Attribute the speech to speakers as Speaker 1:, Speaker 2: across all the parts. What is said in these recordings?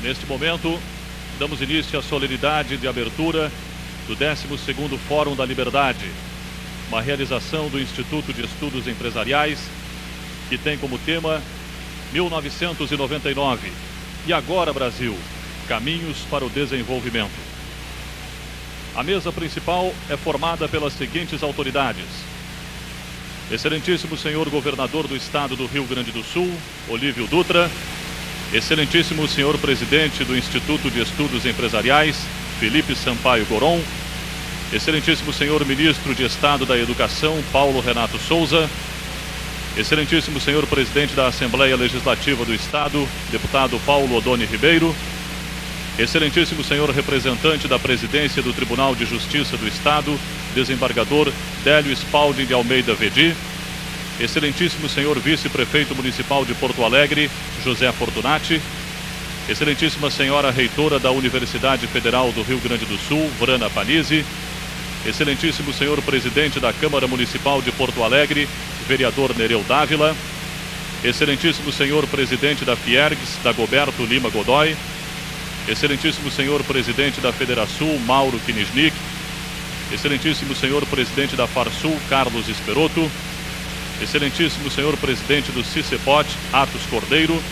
Speaker 1: Neste momento, damos início à solenidade de abertura do 12º Fórum da Liberdade, uma realização do Instituto de Estudos Empresariais, que tem como tema 1999 e agora Brasil, caminhos para o desenvolvimento. A mesa principal é formada pelas seguintes autoridades: Excelentíssimo senhor governador do estado do Rio Grande do Sul, Olívio Dutra. Excelentíssimo senhor presidente do Instituto de Estudos Empresariais, Felipe Sampaio Goron. Excelentíssimo senhor ministro de Estado da Educação, Paulo Renato Souza. Excelentíssimo senhor presidente da Assembleia Legislativa do Estado, deputado Paulo Odoni Ribeiro. Excelentíssimo senhor representante da presidência do Tribunal de Justiça do Estado, desembargador Délio Spalding de Almeida Vedi. Excelentíssimo senhor vice-prefeito municipal de Porto Alegre, José Fortunati. Excelentíssima senhora reitora da Universidade Federal do Rio Grande do Sul, Vrana Panizzi. Excelentíssimo senhor presidente da Câmara Municipal de Porto Alegre, vereador Nereu Dávila. Excelentíssimo senhor presidente da Fiergs, Dagoberto Lima Godoy. Excelentíssimo senhor presidente da Federação, Mauro Kiniznik. Excelentíssimo senhor presidente da Farsul, Carlos Esperoto. Excelentíssimo senhor presidente do CICEPOT, Atos Cordeiro.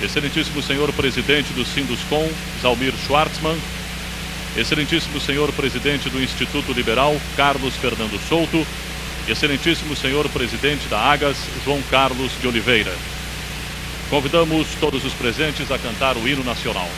Speaker 1: Excelentíssimo senhor presidente do Sinduscom, Zalmir Schwartzman. Excelentíssimo senhor presidente do Instituto Liberal, Carlos Fernando Souto. Excelentíssimo senhor presidente da Agas, João Carlos de Oliveira. Convidamos todos os presentes a cantar o hino nacional.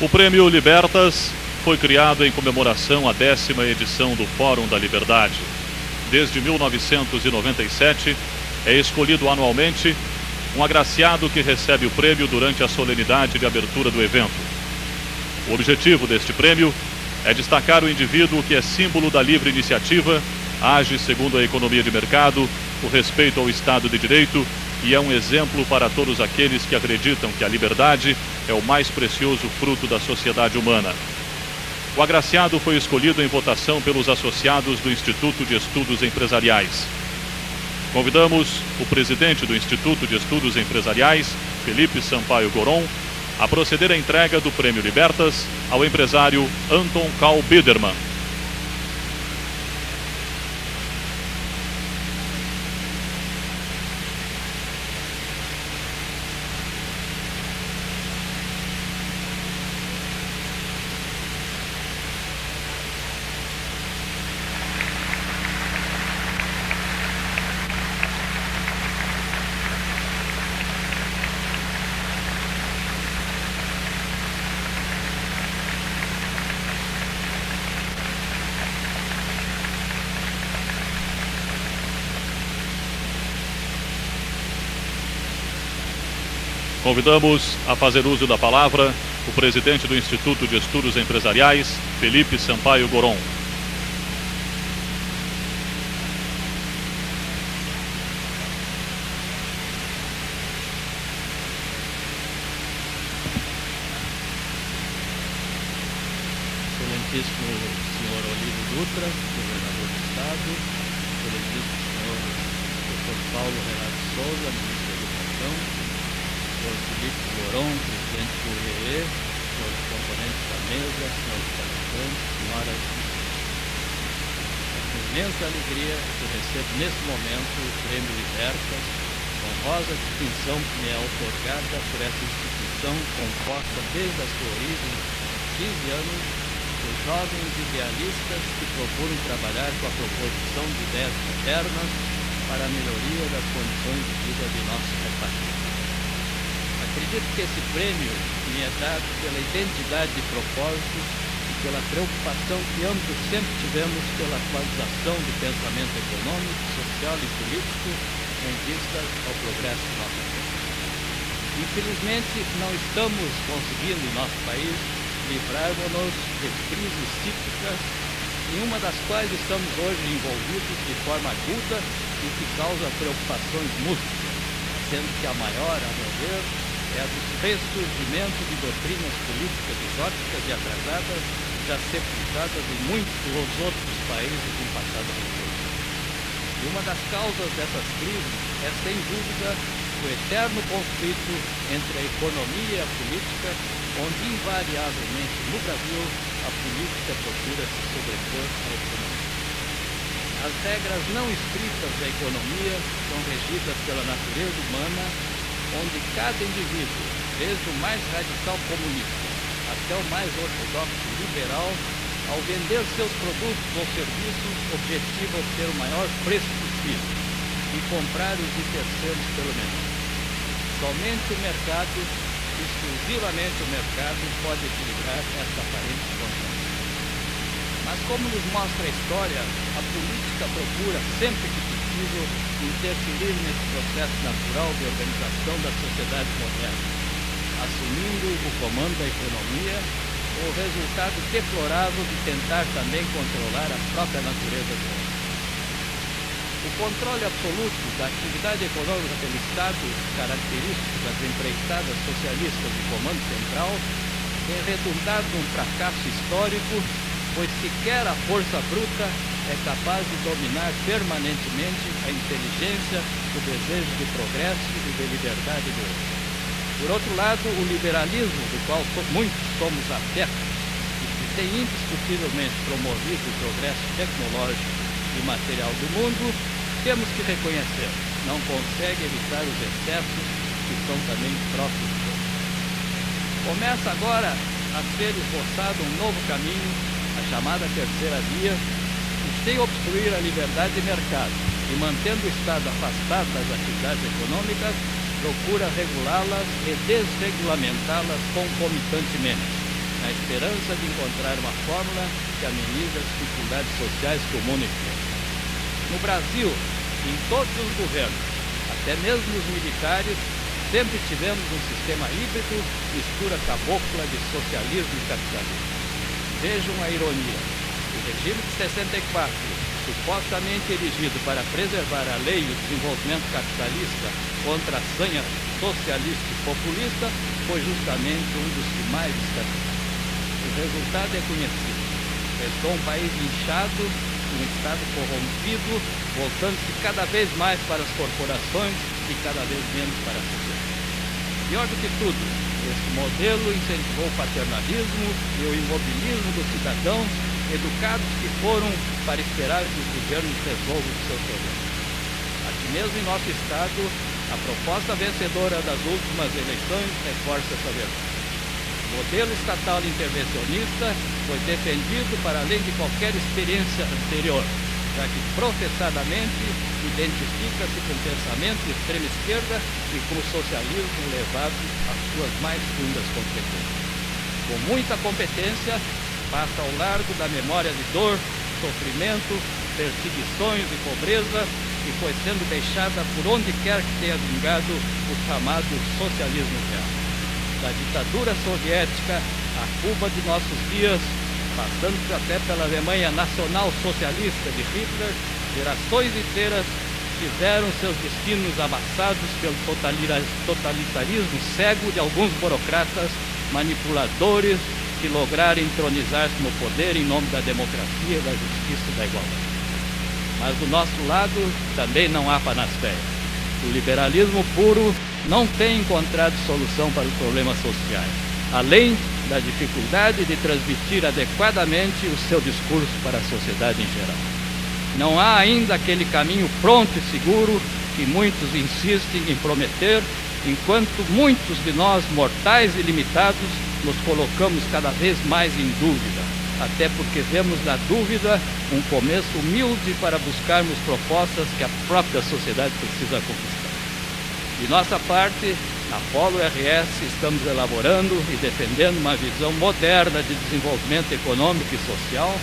Speaker 1: O Prêmio Libertas foi criado em comemoração à 10ª edição do Fórum da Liberdade. Desde 1997, é escolhido anualmente um agraciado que recebe o prêmio durante a solenidade de abertura do evento. O objetivo deste prêmio é destacar o indivíduo que é símbolo da livre iniciativa, age segundo a economia de mercado, o respeito ao Estado de Direito e é um exemplo para todos aqueles que acreditam que a liberdade é o mais precioso fruto da sociedade humana. O agraciado foi escolhido em votação pelos associados do Instituto de Estudos Empresariais. Convidamos o presidente do Instituto de Estudos Empresariais, Felipe Sampaio Goron, a proceder à entrega do Prêmio Libertas ao empresário Anton Karl Biderman. Convidamos a fazer uso da palavra o presidente do Instituto de Estudos Empresariais, Felipe Sampaio Goron.
Speaker 2: Excelentíssimo senhor Olívio Dutra, governador do Estado, excelentíssimo senhor Dr. Paulo Renato Souza, ministro da Educação, senhor Felipe Goron, presidente do IEE, senhores componentes da mesa, senhores palestrantes, senhoras e senhores. É com imensa alegria que recebo nesse momento o Prêmio Libertas, honrosa distinção que me é otorgada por essa instituição composta desde a sua origem, 15 anos, os jovens idealistas que procuram trabalhar com a proposição de ideias modernas para a melhoria das condições de vida de nosso repartido. Acredito que esse prêmio me é dado pela identidade de propósito e pela preocupação que ambos sempre tivemos pela atualização do pensamento econômico, social e político em vista ao progresso de nossa terra. Infelizmente, não estamos conseguindo em nosso país livrarmos-nos de crises cíclicas, em uma das quais estamos hoje envolvidos de forma aguda e que causa preocupações múltiplas, sendo que a maior, a meu ver, é a do ressurgimento de doutrinas políticas exóticas e atrasadas, já sepultadas em muitos outros países em passado recente. E uma das causas dessas crises é, sem dúvida, o eterno conflito entre a economia e a política, onde invariavelmente no Brasil a política procura se sobrepor à economia. As regras não estritas da economia são regidas pela natureza humana, onde cada indivíduo, desde o mais radical comunista até o mais ortodoxo liberal, ao vender seus produtos ou serviços, objetiva obter o maior preço possível e comprar os de terceiros pelo menor. Somente o mercado, exclusivamente o mercado, pode equilibrar esta aparente contradição. Mas como nos mostra a história, a política procura, sempre que possível, interferir nesse processo natural de organização das sociedades modernas, assumindo o comando da economia, com o resultado deplorável de tentar também controlar a própria natureza do homem. O controle absoluto da atividade econômica pelo Estado, característico das empreitadas socialistas de comando central, tem redundado num fracasso histórico, pois sequer a força bruta é capaz de dominar permanentemente a inteligência, o desejo de progresso e de liberdade do homem. Por outro lado, o liberalismo, do qual muitos somos adeptos e que tem indiscutivelmente promovido o progresso tecnológico e material do mundo, temos que reconhecer, não consegue evitar os excessos que são também próprios do povo. Começa agora a ser esboçado um novo caminho, a chamada terceira via, que sem obstruir a liberdade de mercado e mantendo o Estado afastado das atividades econômicas, procura regulá-las e desregulamentá-las concomitantemente, na esperança de encontrar uma fórmula que amenize as dificuldades sociais que o mundo enfrenta. No Brasil, em todos os governos, até mesmo os militares, sempre tivemos um sistema híbrido, mistura cabocla de socialismo e capitalismo. Vejam a ironia. O regime de 64, supostamente erigido para preservar a lei e o desenvolvimento capitalista contra a sanha socialista e populista, foi justamente um dos que mais escravizaram. O resultado é conhecido. Restou um país inchado, um Estado corrompido, voltando-se cada vez mais para as corporações e cada vez menos para a sociedade. Pior do que tudo, esse modelo incentivou o paternalismo e o imobilismo dos cidadãos, educados que foram para esperar que os governos resolvam os seus problemas. Aqui mesmo em nosso Estado, a proposta vencedora das últimas eleições reforça essa verdade. O modelo estatal intervencionista foi defendido para além de qualquer experiência anterior, já que professadamente identifica-se com o pensamento de extrema esquerda e com o socialismo levado às suas mais fundas consequências. Com muita competência, passa ao largo da memória de dor, sofrimento, perseguições e pobreza, e foi sendo deixada por onde quer que tenha vingado o chamado socialismo real. Da ditadura soviética a Cuba de nossos dias, passando até pela Alemanha nacional-socialista de Hitler, gerações inteiras tiveram seus destinos amassados pelo totalitarismo cego de alguns burocratas manipuladores que lograram entronizar-se no poder em nome da democracia, da justiça e da igualdade. Mas do nosso lado também não há panaceia. O liberalismo puro não tem encontrado solução para os problemas sociais, além da dificuldade de transmitir adequadamente o seu discurso para a sociedade em geral. Não há ainda aquele caminho pronto e seguro que muitos insistem em prometer, enquanto muitos de nós, mortais e limitados, nos colocamos cada vez mais em dúvida, até porque vemos na dúvida um começo humilde para buscarmos propostas que a própria sociedade precisa conquistar. De nossa parte, na Polo RS, estamos elaborando e defendendo uma visão moderna de desenvolvimento econômico e social,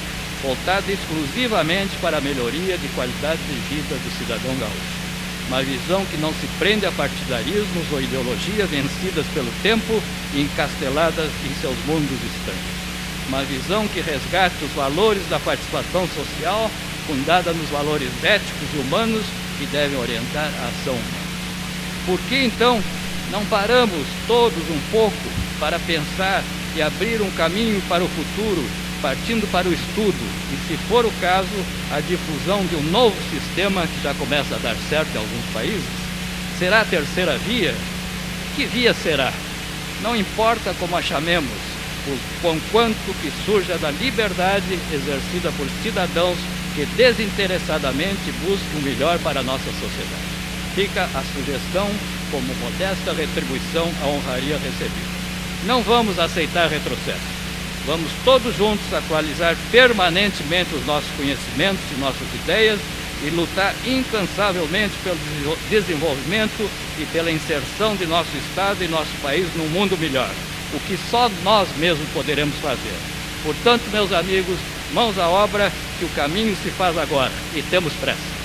Speaker 2: voltada exclusivamente para a melhoria de qualidade de vida do cidadão gaúcho. Uma visão que não se prende a partidarismos ou ideologias vencidas pelo tempo e encasteladas em seus mundos distantes. Uma visão que resgate os valores da participação social, fundada nos valores éticos e humanos que devem orientar a ação humana. Por que, então, não paramos todos um pouco para pensar e abrir um caminho para o futuro, partindo para o estudo e, se for o caso, a difusão de um novo sistema que já começa a dar certo em alguns países? Será a terceira via? Que via será? Não importa como a chamemos, conquanto que surja da liberdade exercida por cidadãos que desinteressadamente busquem o melhor para a nossa sociedade. Fica a sugestão como modesta retribuição à honraria recebida. Não vamos aceitar retrocesso. Vamos todos juntos atualizar permanentemente os nossos conhecimentos e nossas ideias e lutar incansavelmente pelo desenvolvimento e pela inserção de nosso Estado e nosso país num mundo melhor, o que só nós mesmos poderemos fazer. Portanto, meus amigos, mãos à obra, que o caminho se faz agora e temos pressa.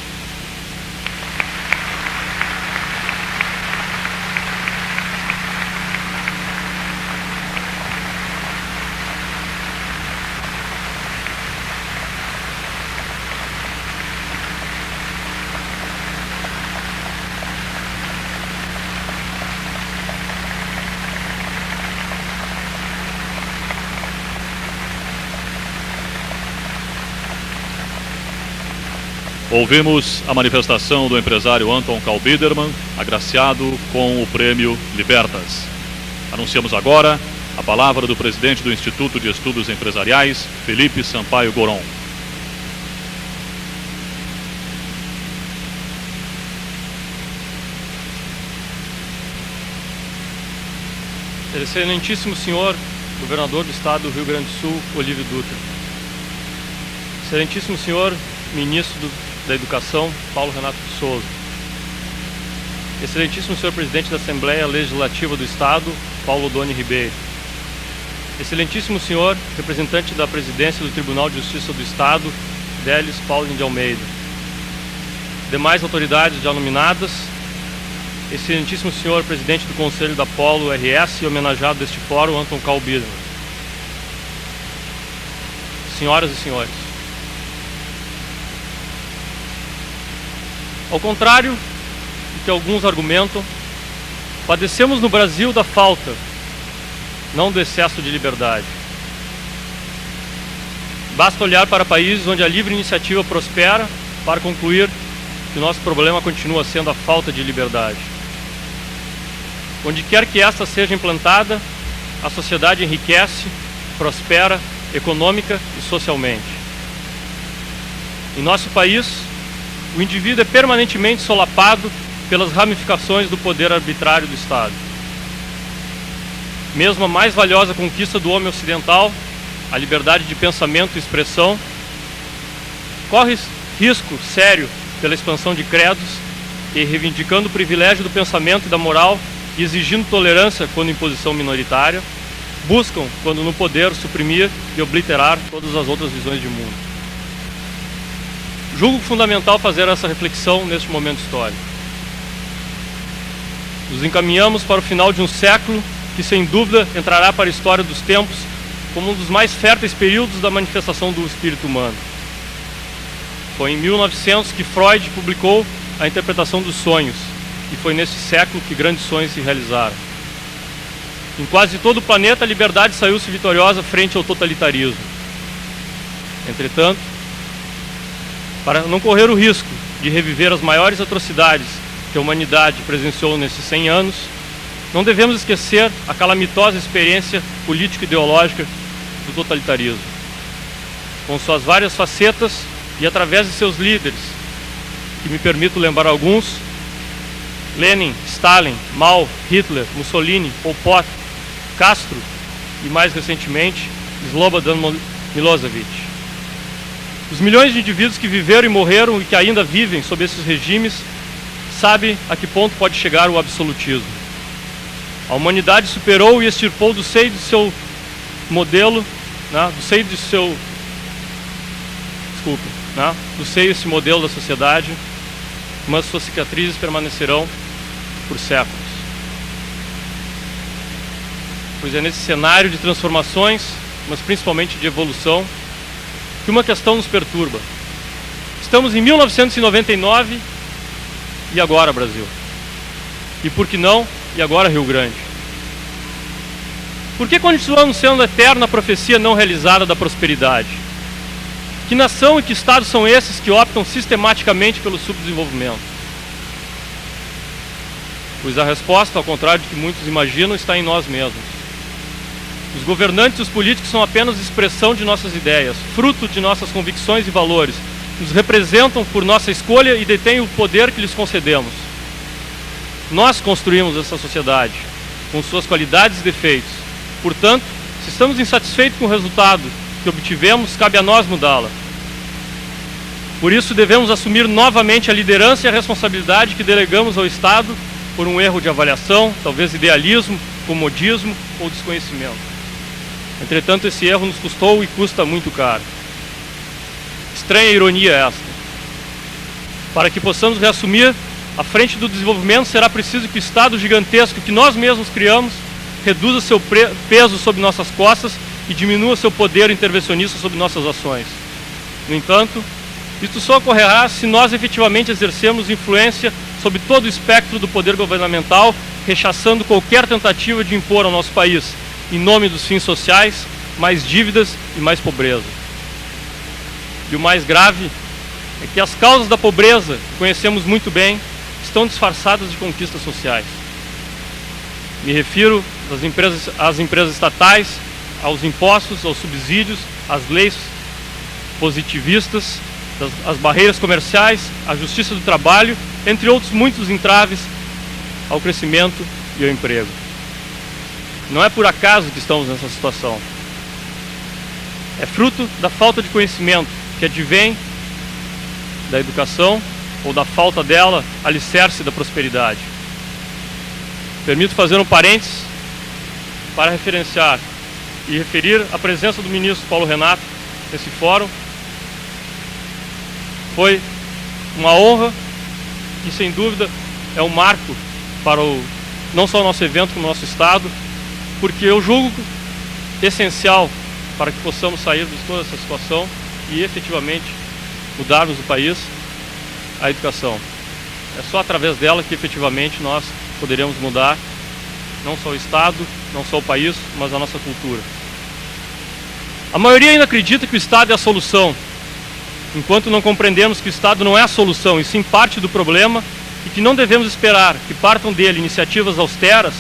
Speaker 1: Ouvimos a manifestação do empresário Anton Karl Biedermann, agraciado com o prêmio Libertas. Anunciamos agora a palavra do presidente do Instituto de Estudos Empresariais, Felipe Sampaio Goron.
Speaker 3: Excelentíssimo senhor governador do estado do Rio Grande do Sul, Olívio Dutra. Excelentíssimo senhor ministro da Educação, Paulo Renato de Souza. Excelentíssimo senhor presidente da Assembleia Legislativa do Estado, Paulo Doni Ribeiro. Excelentíssimo senhor representante da presidência do Tribunal de Justiça do Estado, Délis Paulin de Almeida. Demais autoridades já nominadas. Excelentíssimo senhor presidente do Conselho da Polo RS e homenageado deste fórum, Anton Karl Biedermann. Senhoras e senhores, ao contrário do que alguns argumentam, padecemos no Brasil da falta, não do excesso de liberdade. Basta olhar para países onde a livre iniciativa prospera para concluir que o nosso problema continua sendo a falta de liberdade. Onde quer que esta seja implantada, a sociedade enriquece, prospera econômica e socialmente. Em nosso país, o indivíduo é permanentemente solapado pelas ramificações do poder arbitrário do Estado. Mesmo a mais valiosa conquista do homem ocidental, a liberdade de pensamento e expressão, corre risco sério pela expansão de credos e reivindicando o privilégio do pensamento e da moral e exigindo tolerância quando em posição minoritária, buscam, quando no poder, suprimir e obliterar todas as outras visões de mundo. julgo fundamental fazer essa reflexão neste momento histórico. Nos encaminhamos para o final de um século que, sem dúvida, entrará para a história dos tempos como um dos mais férteis períodos da manifestação do espírito humano. Foi em 1900 que Freud publicou a interpretação dos sonhos, e foi nesse século que grandes sonhos se realizaram. Em quase todo o planeta, a liberdade saiu-se vitoriosa frente ao totalitarismo. Entretanto, para não correr o risco de reviver as maiores atrocidades que a humanidade presenciou nesses 100 anos, não devemos esquecer a calamitosa experiência político-ideológica do totalitarismo, com suas várias facetas e através de seus líderes, que me permito lembrar alguns: Lenin, Stalin, Mao, Hitler, Mussolini, Pol Pot, Castro e, mais recentemente, Slobodan Milosevic. Os milhões de indivíduos que viveram e morreram e que ainda vivem sob esses regimes sabem a que ponto pode chegar o absolutismo. A humanidade superou e extirpou do seio do seu modelo, do seio esse modelo da sociedade, mas suas cicatrizes permanecerão por séculos. Pois é nesse cenário de transformações, mas principalmente de evolução, que uma questão nos perturba. Estamos em 1999 e agora Brasil? E por que não, e agora Rio Grande? Por que continuamos sendo eterna a profecia não realizada da prosperidade? Que nação e que estados são esses que optam sistematicamente pelo subdesenvolvimento? Pois a resposta, ao contrário do que muitos imaginam, está em nós mesmos. Os governantes e os políticos são apenas expressão de nossas ideias, fruto de nossas convicções e valores, nos representam por nossa escolha e detêm o poder que lhes concedemos. Nós construímos essa sociedade, com suas qualidades e defeitos. Portanto, se estamos insatisfeitos com o resultado que obtivemos, cabe a nós mudá-la. Por isso, devemos assumir novamente a liderança e a responsabilidade que delegamos ao Estado por um erro de avaliação, talvez idealismo, comodismo ou desconhecimento. Entretanto, esse erro nos custou e custa muito caro. Estranha ironia esta. Para que possamos reassumir a frente do desenvolvimento, será preciso que o Estado gigantesco que nós mesmos criamos reduza seu peso sobre nossas costas e diminua seu poder intervencionista sobre nossas ações. No entanto, isto só ocorrerá se nós efetivamente exercermos influência sobre todo o espectro do poder governamental, rechaçando qualquer tentativa de impor ao nosso país, em nome dos fins sociais, mais dívidas e mais pobreza. E o mais grave é que as causas da pobreza, que conhecemos muito bem, estão disfarçadas de conquistas sociais. Me refiro às empresas estatais, aos impostos, aos subsídios, às leis positivistas, às barreiras comerciais, à justiça do trabalho, entre outros muitos entraves ao crescimento e ao emprego. Não é por acaso que estamos nessa situação. É fruto da falta de conhecimento que advém da educação ou da falta dela, alicerce da prosperidade. Permito fazer um parênteses para referenciar e referir a presença do ministro Paulo Renato nesse fórum. Foi uma honra e, sem dúvida, é um marco para não só o nosso evento, como o nosso Estado, porque eu julgo essencial para que possamos sair de toda essa situação e efetivamente mudarmos o país, a educação. É só através dela que efetivamente nós poderemos mudar não só o Estado, não só o país, mas a nossa cultura. A maioria ainda acredita que o Estado é a solução, enquanto não compreendemos que o Estado não é a solução, e sim parte do problema, e que não devemos esperar que partam dele iniciativas austeras,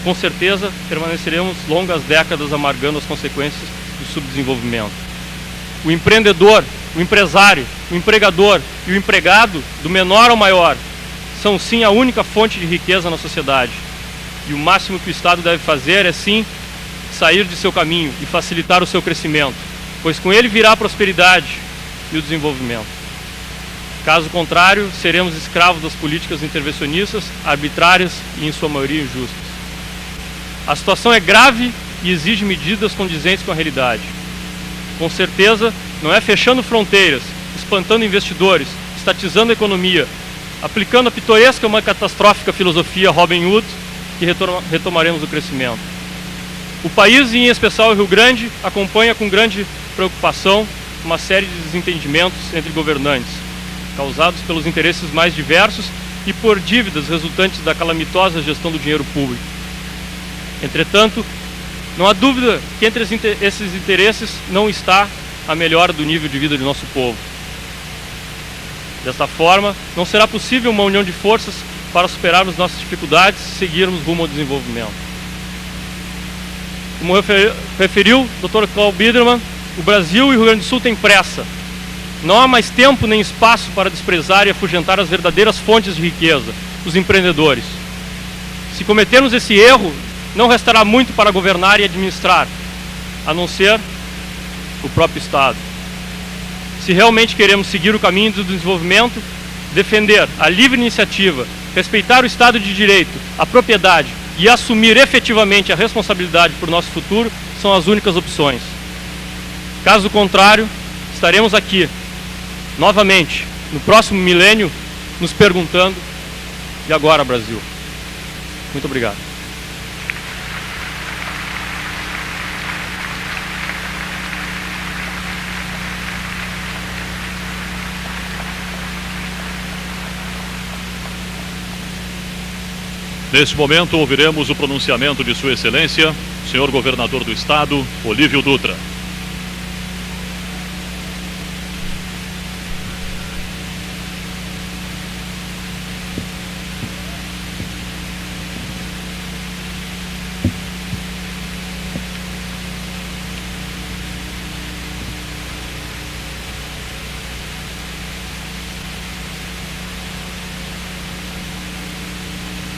Speaker 3: com certeza permaneceremos longas décadas amargando as consequências do subdesenvolvimento. O empreendedor, o empresário, o empregador e o empregado, do menor ao maior, são sim a única fonte de riqueza na sociedade. E o máximo que o Estado deve fazer é sim sair de seu caminho e facilitar o seu crescimento, pois com ele virá a prosperidade e o desenvolvimento. Caso contrário, seremos escravos das políticas intervencionistas, arbitrárias e em sua maioria injustas. A situação é grave e exige medidas condizentes com a realidade. Com certeza, não é fechando fronteiras, espantando investidores, estatizando a economia, aplicando a pitoresca e uma catastrófica filosofia Robin Hood, que retomaremos o crescimento. O país, e em especial o Rio Grande, acompanha com grande preocupação uma série de desentendimentos entre governantes, causados pelos interesses mais diversos e por dívidas resultantes da calamitosa gestão do dinheiro público. Entretanto, não há dúvida que entre esses interesses não está a melhora do nível de vida do nosso povo. Desta forma, não será possível uma união de forças para superarmos nossas dificuldades e seguirmos rumo ao desenvolvimento. Como referiu o Dr. Karl Biedermann, o Brasil e o Rio Grande do Sul têm pressa. Não há mais tempo nem espaço para desprezar e afugentar as verdadeiras fontes de riqueza, os empreendedores. Se cometermos esse erro, não restará muito para governar e administrar, a não ser o próprio Estado. Se realmente queremos seguir o caminho do desenvolvimento, defender a livre iniciativa, respeitar o Estado de Direito, a propriedade e assumir efetivamente a responsabilidade por nosso futuro são as únicas opções. Caso contrário, estaremos aqui, novamente, no próximo milênio, nos perguntando: e agora, Brasil? Muito obrigado.
Speaker 1: Neste momento, ouviremos o pronunciamento de Sua Excelência, senhor Governador do Estado, Olívio Dutra.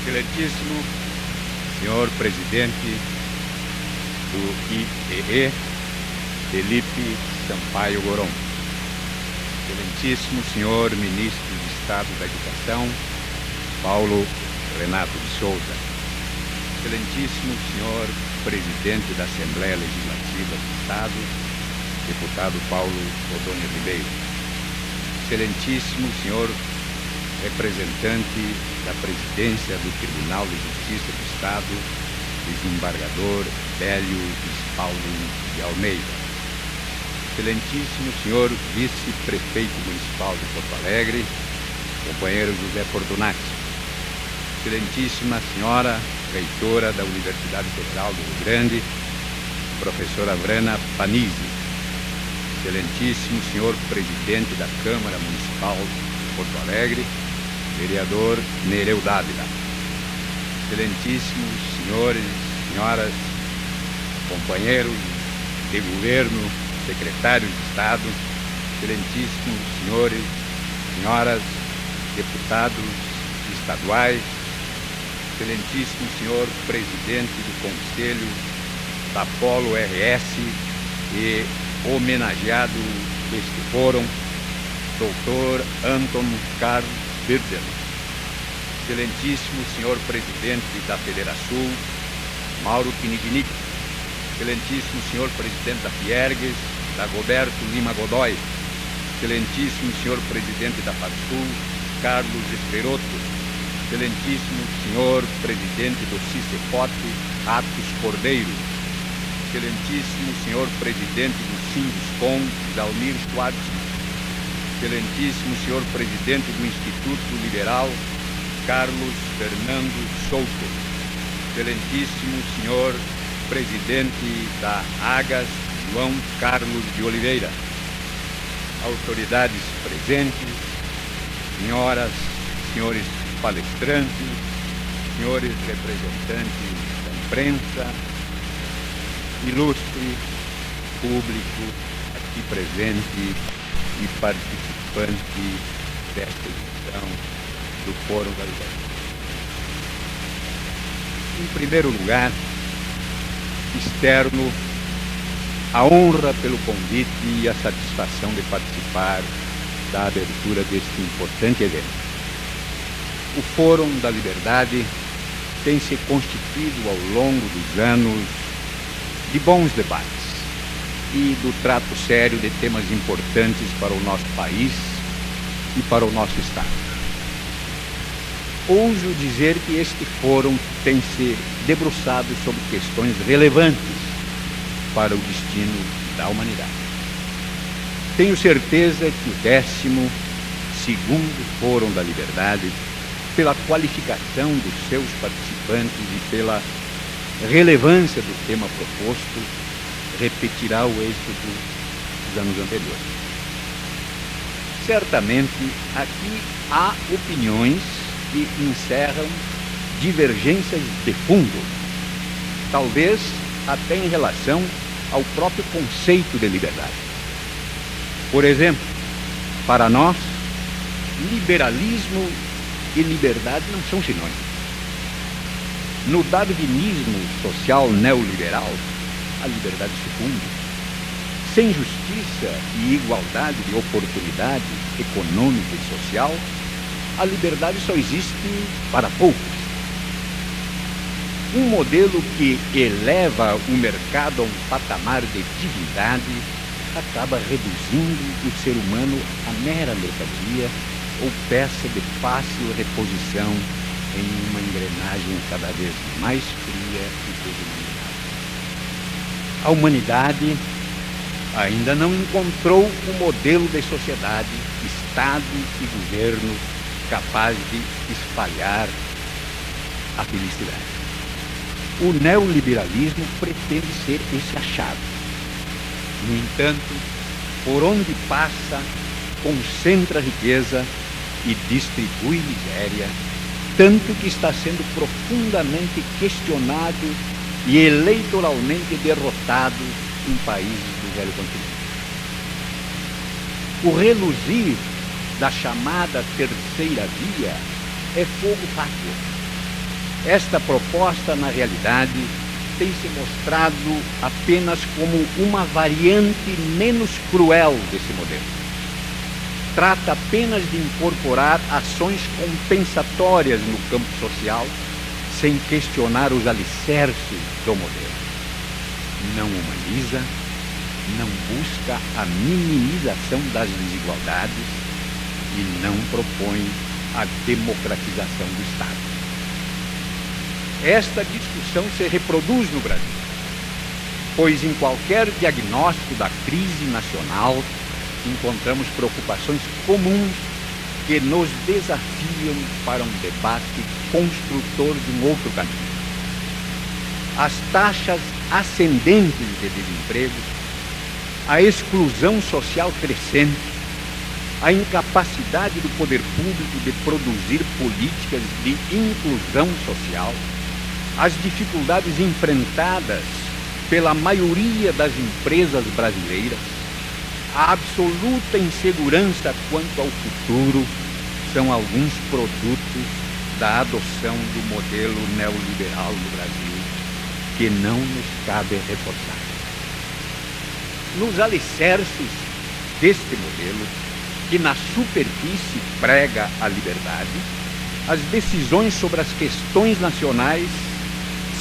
Speaker 4: Excelentíssimo senhor presidente do IEE, Felipe Sampaio Goron. Excelentíssimo senhor ministro de Estado da Educação, Paulo Renato de Souza. Excelentíssimo senhor presidente da Assembleia Legislativa do Estado, deputado Paulo Odônio Ribeiro. Excelentíssimo senhor representante da presidência do Tribunal de Justiça do Estado, desembargador Bélio Spalding de Almeida. Excelentíssimo senhor vice-prefeito municipal de Porto Alegre, companheiro José Fortunati. Excelentíssima senhora reitora da Universidade Federal do Rio Grande, professora Vrana Panizzi. Excelentíssimo senhor presidente da Câmara Municipal de Porto Alegre, vereador Nereu Dávila. Excelentíssimos senhores, senhoras, companheiros de governo, secretários de Estado, excelentíssimos senhores, senhoras, deputados estaduais, excelentíssimo senhor presidente do Conselho da Polo RS e homenageado deste fórum, Dr. Anton Karl Biedermann. Excelentíssimo senhor presidente da Federação, Mauro Pinignic. Excelentíssimo senhor presidente da Fiergues, Dagoberto Lima Godoy. Excelentíssimo senhor presidente da Farsul, Carlos Esperotto. Excelentíssimo senhor presidente do CICEPOT, Atos Cordeiro. Excelentíssimo senhor presidente do Sinduscom, Dalmir Schwartzman. Excelentíssimo senhor presidente do Instituto Liberal, Carlos Fernando Souto. Excelentíssimo senhor presidente da AGAS, João Carlos de Oliveira. Autoridades presentes, senhoras, senhores palestrantes, senhores representantes da imprensa, ilustre público aqui presente e participante desta edição do Fórum da Liberdade. Em primeiro lugar, externo a honra pelo convite e a satisfação de participar da abertura deste importante evento. O Fórum da Liberdade tem se constituído ao longo dos anos de bons debates, e do trato sério de temas importantes para o nosso país e para o nosso Estado. Ouso dizer que este fórum tem se debruçado sobre questões relevantes para o destino da humanidade. Tenho certeza que o 12º Fórum da Liberdade, pela qualificação dos seus participantes e pela relevância do tema proposto, repetirá o êxito dos anos anteriores. Certamente, aqui há opiniões que encerram divergências de fundo, talvez até em relação ao próprio conceito de liberdade. Por exemplo, para nós, liberalismo e liberdade não são sinônimos. No darwinismo social neoliberal, a liberdade sucumbe. Sem justiça e igualdade de oportunidade econômica e social, a liberdade só existe para poucos. Um modelo que eleva o mercado a um patamar de divindade acaba reduzindo o ser humano a mera mercadoria ou peça de fácil reposição em uma engrenagem cada vez mais fria e desumanizada. A humanidade ainda não encontrou o modelo de sociedade, Estado e governo capaz de espalhar a felicidade. O neoliberalismo pretende ser esse achado. No entanto, por onde passa, concentra riqueza e distribui miséria, tanto que está sendo profundamente questionado e eleitoralmente derrotado em países do velho continente. O reluzir da chamada terceira via é fogo fácil. Esta proposta, na realidade, tem se mostrado apenas como uma variante menos cruel desse modelo. Trata apenas de incorporar ações compensatórias no campo social, sem questionar os alicerces do modelo. Não humaniza, não busca a minimização das desigualdades e não propõe a democratização do Estado. Esta discussão se reproduz no Brasil, pois em qualquer diagnóstico da crise nacional encontramos preocupações comuns que nos desafiam para um debate construtor de um outro caminho. As taxas ascendentes de desemprego, a exclusão social crescente, a incapacidade do poder público de produzir políticas de inclusão social, as dificuldades enfrentadas pela maioria das empresas brasileiras, a absoluta insegurança quanto ao futuro são alguns produtos da adoção do modelo neoliberal no Brasil que não nos cabe reforçar. Nos alicerces deste modelo, que na superfície prega a liberdade, as decisões sobre as questões nacionais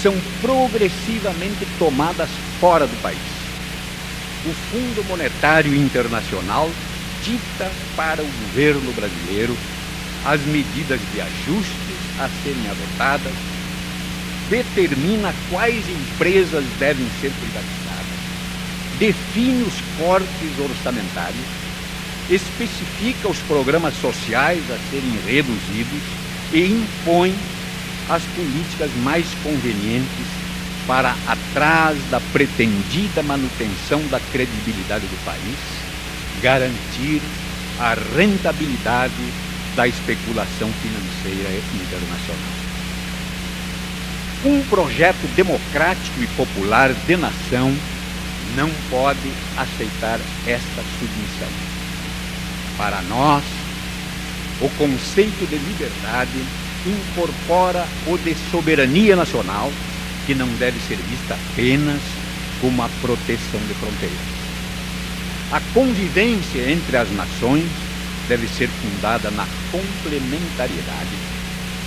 Speaker 4: são progressivamente tomadas fora do país. O Fundo Monetário Internacional dita para o governo brasileiro as medidas de ajustes a serem adotadas, determina quais empresas devem ser privatizadas, define os cortes orçamentários, especifica os programas sociais a serem reduzidos e impõe as políticas mais convenientes para, atrás da pretendida manutenção da credibilidade do país, garantir a rentabilidade da especulação financeira internacional. Um projeto democrático e popular de nação não pode aceitar esta submissão. Para nós, o conceito de liberdade incorpora o de soberania nacional, que não deve ser vista apenas como a proteção de fronteiras. A convivência entre as nações deve ser fundada na complementariedade,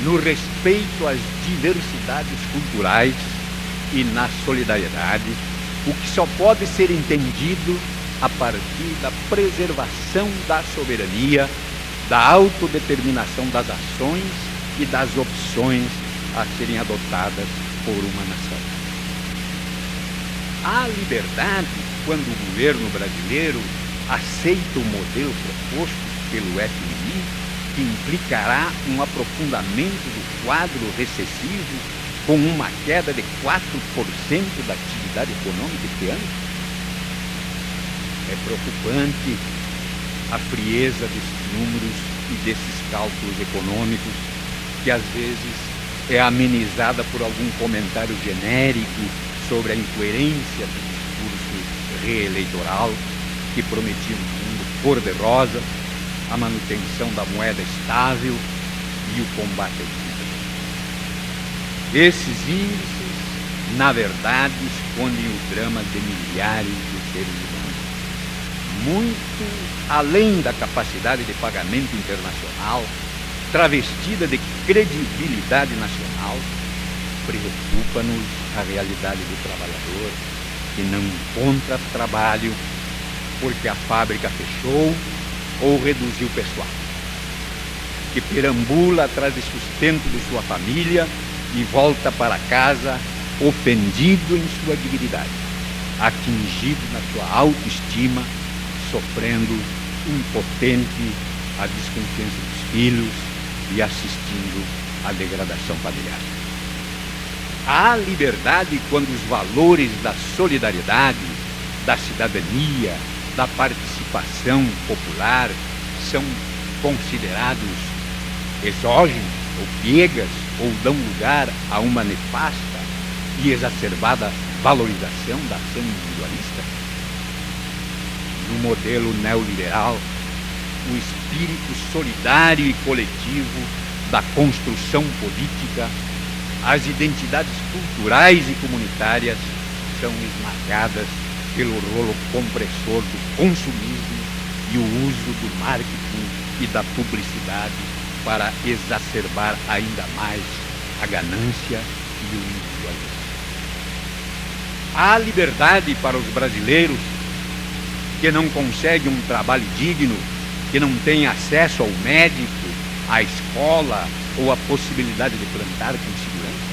Speaker 4: no respeito às diversidades culturais e na solidariedade, o que só pode ser entendido a partir da preservação da soberania, da autodeterminação das ações e das opções a serem adotadas por uma nação. Há liberdade quando o governo brasileiro aceita o modelo proposto pelo FMI, que implicará um aprofundamento do quadro recessivo com uma queda de 4% da atividade econômica este ano? É preocupante a frieza desses números e desses cálculos econômicos, que às vezes é amenizada por algum comentário genérico sobre a incoerência do discurso reeleitoral, que prometia um mundo cor-de-rosa, a manutenção da moeda estável e o combate ao desemprego. Esses índices, na verdade, escondem o drama de milhares de seres humanos. Muito além da capacidade de pagamento internacional, travestida de credibilidade nacional, preocupa-nos a realidade do trabalhador que não encontra trabalho porque a fábrica fechou ou reduziu o pessoal, que perambula atrás de sustento de sua família e volta para casa ofendido em sua dignidade, atingido na sua autoestima, sofrendo impotente a desconfiança dos filhos e assistindo à degradação familiar. Há liberdade quando os valores da solidariedade, da cidadania, da participação popular são considerados exógenos ou piegas ou dão lugar a uma nefasta e exacerbada valorização da ação individualista? No modelo neoliberal, o espírito solidário e coletivo da construção política, as identidades culturais e comunitárias são esmagadas pelo rolo compressor do consumismo e o uso do marketing e da publicidade para exacerbar ainda mais a ganância e o individualismo. Há liberdade para os brasileiros que não conseguem um trabalho digno, que não têm acesso ao médico, à escola ou a possibilidade de plantar com segurança?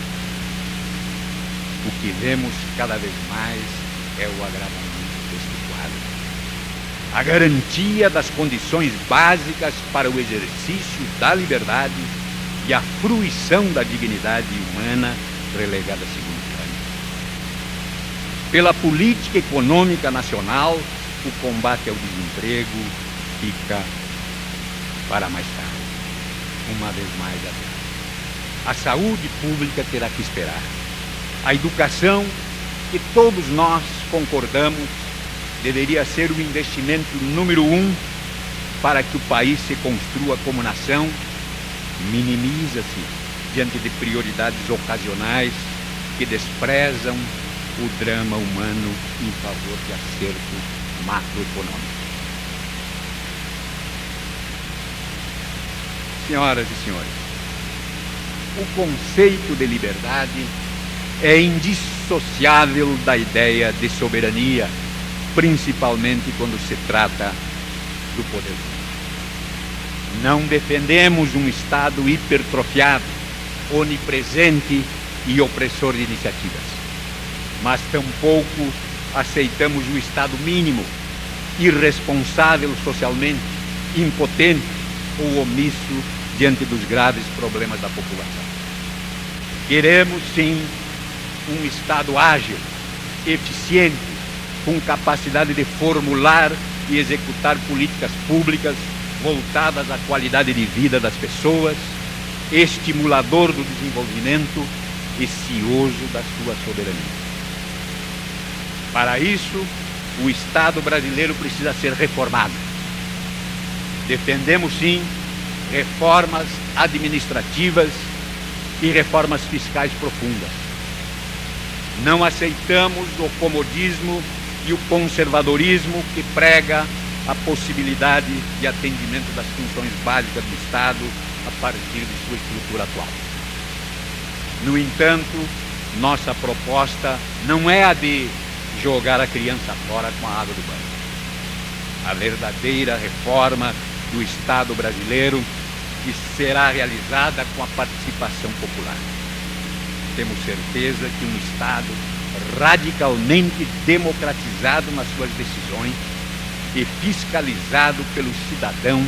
Speaker 4: O que vemos cada vez mais é o agravamento deste quadro. A garantia das condições básicas para o exercício da liberdade e a fruição da dignidade humana relegada a segundo plano. Pela política econômica nacional, o combate ao desemprego fica para mais tarde, uma vez mais adiante. A saúde pública terá que esperar. A educação, que todos nós concordamos, deveria ser o investimento número 1 para que o país se construa como nação, minimiza-se diante de prioridades ocasionais que desprezam o drama humano em favor de acerto macroeconômico. Senhoras e senhores, o conceito de liberdade é indissociável da ideia de soberania, principalmente quando se trata do poder público. Não defendemos um Estado hipertrofiado, onipresente e opressor de iniciativas, mas tampouco aceitamos o Estado mínimo, irresponsável socialmente, impotente ou omisso diante dos graves problemas da população. Queremos, sim, um Estado ágil, eficiente, com capacidade de formular e executar políticas públicas voltadas à qualidade de vida das pessoas, estimulador do desenvolvimento e cioso da sua soberania. Para isso, o Estado brasileiro precisa ser reformado. Defendemos, sim, reformas administrativas e reformas fiscais profundas. Não aceitamos o comodismo e o conservadorismo que prega a possibilidade de atendimento das funções básicas do Estado a partir de sua estrutura atual. No entanto, nossa proposta não é a de jogar a criança fora com a água do banho. A verdadeira reforma do Estado brasileiro que será realizada com a participação popular. Temos certeza que um Estado radicalmente democratizado nas suas decisões e fiscalizado pelos cidadãos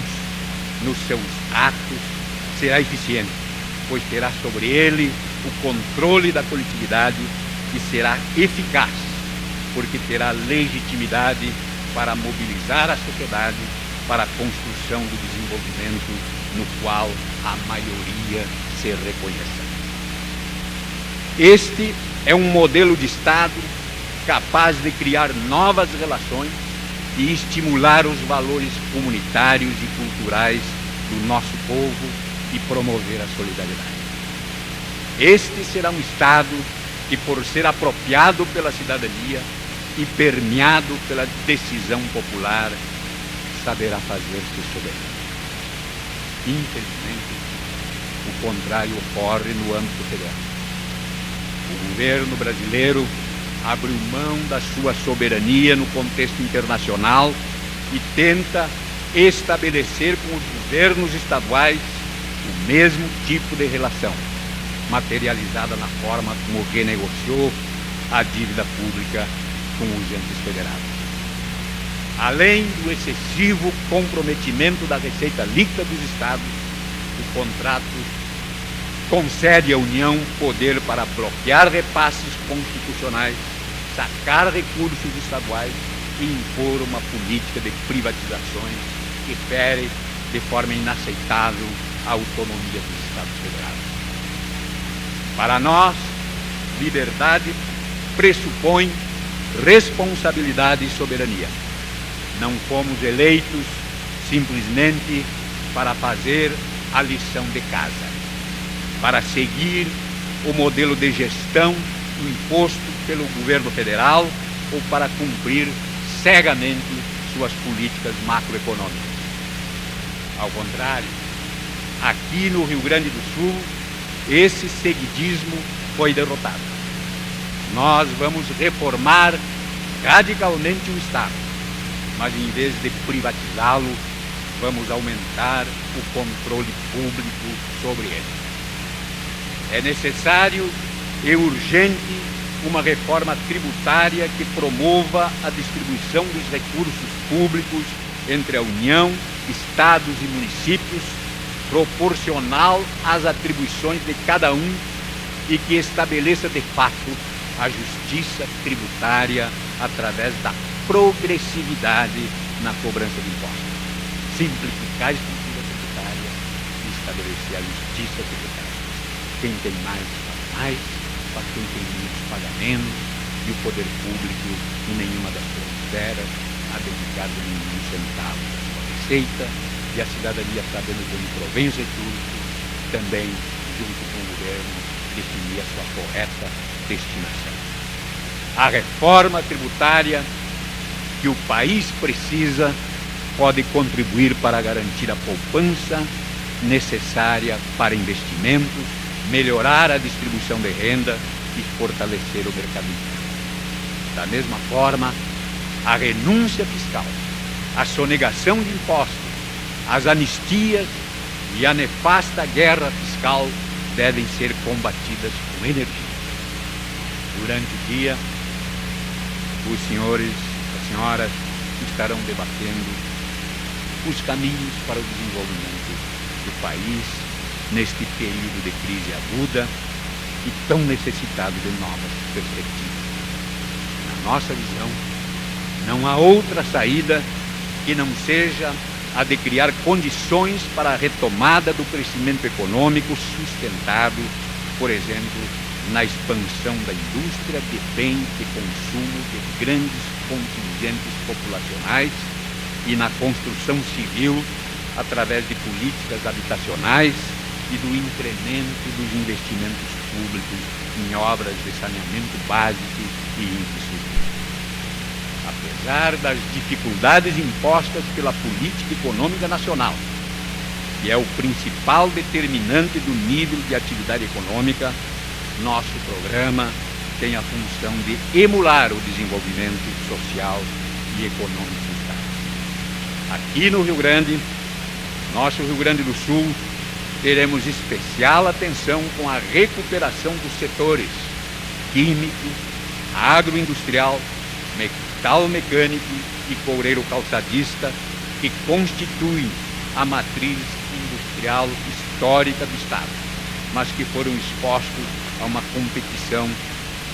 Speaker 4: nos seus atos será eficiente, pois terá sobre ele o controle da coletividade e será eficaz, porque terá legitimidade para mobilizar a sociedade para a construção do desenvolvimento no qual a maioria se reconheça. Este é um modelo de Estado capaz de criar novas relações e estimular os valores comunitários e culturais do nosso povo e promover a solidariedade. Este será um Estado que, por ser apropriado pela cidadania e permeado pela decisão popular, saberá fazer-se soberano. Infelizmente, o contrário ocorre no âmbito federal. O governo brasileiro abriu mão da sua soberania no contexto internacional e tenta estabelecer com os governos estaduais o mesmo tipo de relação, materializada na forma como renegociou a dívida pública com os entes federados. Além do excessivo comprometimento da receita líquida dos estados, o contrato concede à União poder para bloquear repasses constitucionais, sacar recursos estaduais e impor uma política de privatizações que fere de forma inaceitável a autonomia dos Estados federados. Para nós, liberdade pressupõe responsabilidade e soberania. Não fomos eleitos simplesmente para fazer a lição de casa, para seguir o modelo de gestão imposto pelo governo federal ou para cumprir cegamente suas políticas macroeconômicas. Ao contrário, aqui no Rio Grande do Sul, esse seguidismo foi derrotado. Nós vamos reformar radicalmente o Estado, mas em vez de privatizá-lo, vamos aumentar o controle público sobre ele. É necessário e urgente uma reforma tributária que promova a distribuição dos recursos públicos entre a União, estados e municípios, proporcional às atribuições de cada um e que estabeleça de fato a justiça tributária através da progressividade na cobrança de impostos. Simplificar a estrutura tributária e estabelecer a justiça tributária. Quem tem mais, paga mais, para quem tem menos, paga menos, e o poder público, em nenhuma das suas esferas, a dedicar nenhum centavo da sua receita, e a cidadania, sabendo de onde provém os recursos, também, junto com o governo, definir a sua correta destinação. A reforma tributária que o país precisa pode contribuir para garantir a poupança necessária para investimentos, melhorar a distribuição de renda e fortalecer o mercado interno. Da mesma forma, a renúncia fiscal, a sonegação de impostos, as anistias e a nefasta guerra fiscal devem ser combatidas com energia. Durante o dia, os senhores, as senhoras estarão debatendo os caminhos para o desenvolvimento do país neste período de crise aguda e tão necessitado de novas perspectivas. Na nossa visão, não há outra saída que não seja a de criar condições para a retomada do crescimento econômico sustentado, por exemplo, na expansão da indústria de bens de consumo de grandes contingentes populacionais e na construção civil através de políticas habitacionais e do incremento dos investimentos públicos em obras de saneamento básico e infraestrutura. Apesar das dificuldades impostas pela política econômica nacional, que é o principal determinante do nível de atividade econômica, nosso programa tem a função de emular o desenvolvimento social e econômico do Estado. Aqui no Rio Grande, nosso Rio Grande do Sul, teremos especial atenção com a recuperação dos setores químico, agroindustrial, metal mecânico e coureiro calçadista, que constituem a matriz industrial histórica do Estado, mas que foram expostos a uma competição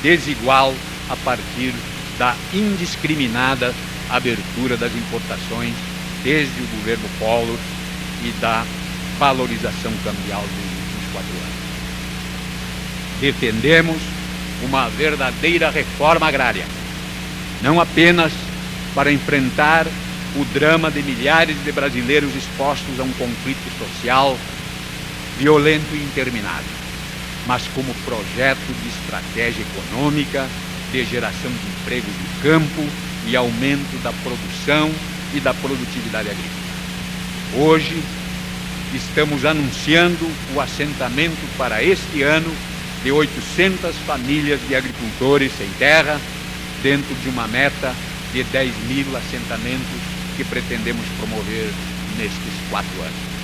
Speaker 4: desigual a partir da indiscriminada abertura das importações desde o governo Collor e da valorização cambial dos últimos 4 anos. Defendemos uma verdadeira reforma agrária, não apenas para enfrentar o drama de milhares de brasileiros expostos a um conflito social violento e interminável, mas como projeto de estratégia econômica, de geração de empregos no campo e aumento da produção e da produtividade agrícola. Hoje, estamos anunciando o assentamento para este ano de 800 famílias de agricultores sem terra, dentro de uma meta de 10.000 assentamentos que pretendemos promover nestes 4 anos.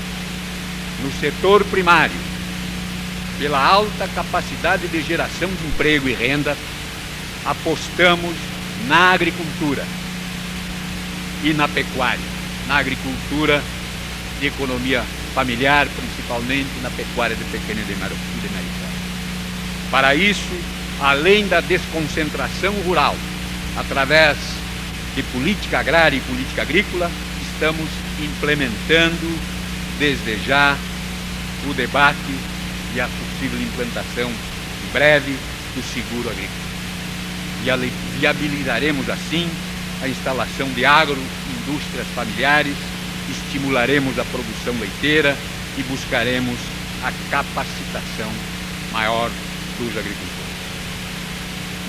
Speaker 4: No setor primário, pela alta capacidade de geração de emprego e renda, apostamos na agricultura e na pecuária, na agricultura de economia familiar, principalmente na pecuária de pequena e de média porte. Para isso, além da desconcentração rural, através de política agrária e política agrícola, estamos implementando desde já o debate e a possível implantação em breve do seguro agrícola. E viabilizaremos assim a instalação de agroindústrias familiares, estimularemos a produção leiteira e buscaremos a capacitação maior dos agricultores.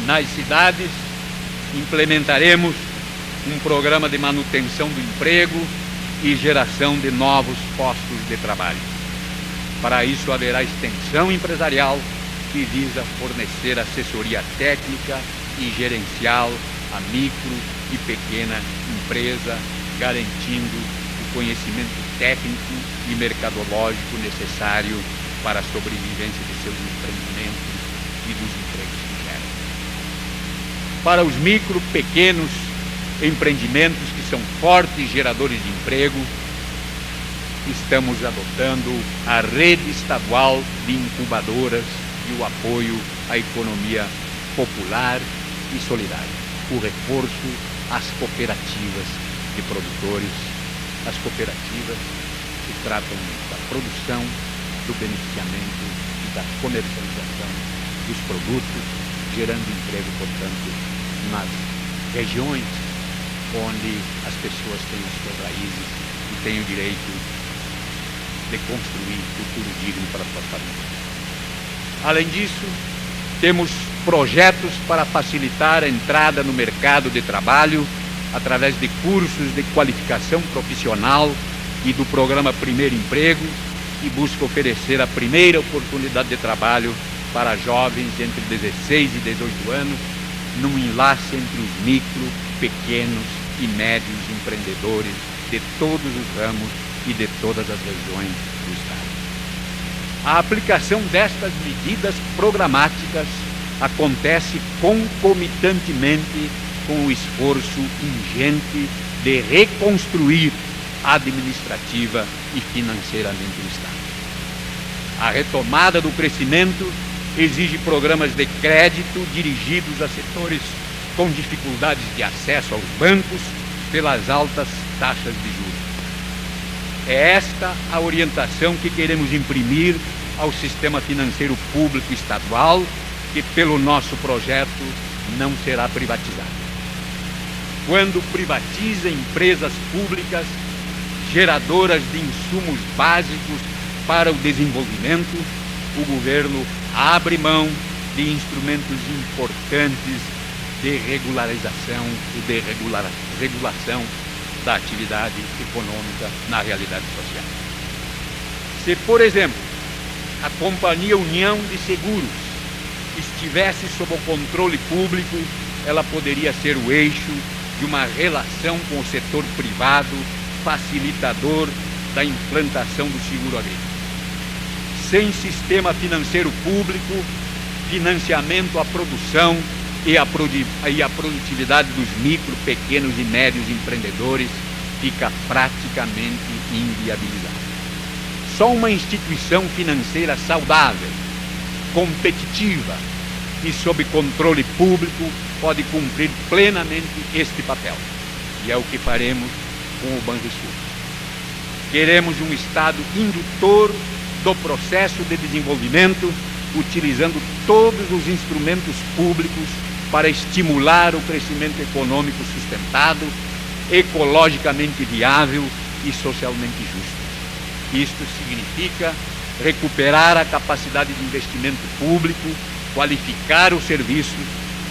Speaker 4: Nas cidades, implementaremos um programa de manutenção do emprego e geração de novos postos de trabalho. Para isso, haverá extensão empresarial que visa fornecer assessoria técnica e gerencial a micro e pequena empresa, garantindo o conhecimento técnico e mercadológico necessário para a sobrevivência de seus empreendimentos e dos empregos que geram. Para os micro, pequenos empreendimentos que são fortes geradores de emprego, estamos adotando a rede estadual de incubadoras e o apoio à economia popular e solidária, o reforço às cooperativas de produtores, as cooperativas que tratam da produção, do beneficiamento e da comercialização dos produtos, gerando emprego, portanto, nas regiões onde as pessoas têm as suas raízes e têm o direito de construir futuro digno para as suas famílias. Além disso, temos projetos para facilitar a entrada no mercado de trabalho através de cursos de qualificação profissional e do programa Primeiro Emprego, que busca oferecer a primeira oportunidade de trabalho para jovens entre 16 e 18 anos, num enlace entre os micro, pequenos e médios empreendedores de todos os ramos e de todas as regiões do Estado. A aplicação destas medidas programáticas acontece concomitantemente com o esforço ingente de reconstruir administrativa e financeiramente o Estado. A retomada do crescimento exige programas de crédito dirigidos a setores com dificuldades de acesso aos bancos pelas altas taxas de juros. É esta a orientação que queremos imprimir ao sistema financeiro público estadual, que pelo nosso projeto não será privatizado. Quando privatiza empresas públicas geradoras de insumos básicos para o desenvolvimento, o governo abre mão de instrumentos importantes de regularização e de regulação da atividade econômica na realidade social. Se, por exemplo, a Companhia União de Seguros estivesse sob o controle público, ela poderia ser o eixo de uma relação com o setor privado, facilitador da implantação do seguro agrícola. Sem sistema financeiro público, financiamento à produção e a produtividade dos micro, pequenos e médios empreendedores fica praticamente inviabilizada. Só uma instituição financeira saudável, competitiva e sob controle público pode cumprir plenamente este papel. E é o que faremos com o Banrisul. Queremos um Estado indutor do processo de desenvolvimento, utilizando todos os instrumentos públicos para estimular o crescimento econômico sustentado, ecologicamente viável e socialmente justo. Isto significa recuperar a capacidade de investimento público, qualificar os serviços,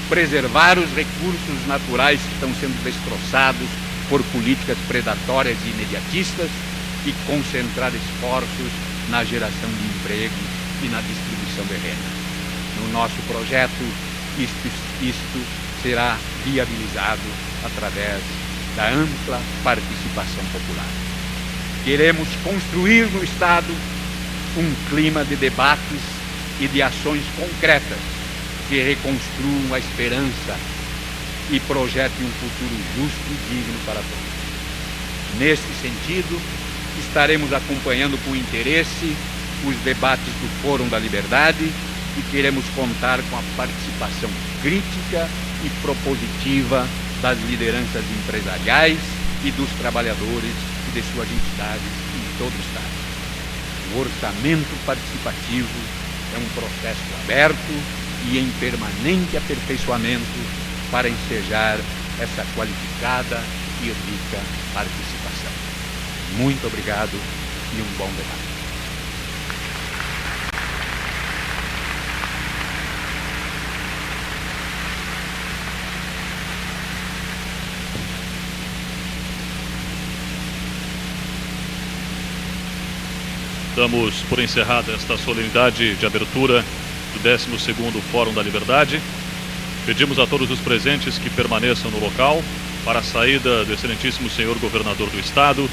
Speaker 4: preservar os recursos naturais que estão sendo destroçados por políticas predatórias e imediatistas e concentrar esforços na geração de emprego e na distribuição de renda. No nosso projeto, isto será viabilizado através da ampla participação popular. Queremos construir no Estado um clima de debates e de ações concretas que reconstruam a esperança e projetem um futuro justo e digno para todos. Neste sentido, estaremos acompanhando com interesse os debates do Fórum da Liberdade e queremos contar com a participação crítica e propositiva das lideranças empresariais e dos trabalhadores e de suas entidades em todo o Estado. O orçamento participativo é um processo aberto e em permanente aperfeiçoamento para ensejar essa qualificada e rica participação. Muito obrigado e um bom debate.
Speaker 1: Damos por encerrada esta solenidade de abertura do 12º Fórum da Liberdade. Pedimos a todos os presentes que permaneçam no local para a saída do excelentíssimo senhor governador do Estado,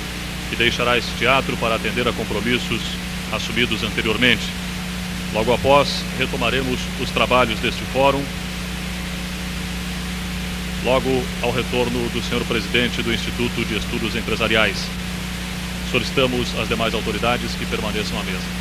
Speaker 1: que deixará este teatro para atender a compromissos assumidos anteriormente. Logo após, retomaremos os trabalhos deste fórum, logo ao retorno do senhor presidente do Instituto de Estudos Empresariais. Solicitamos às demais autoridades que permaneçam à mesa.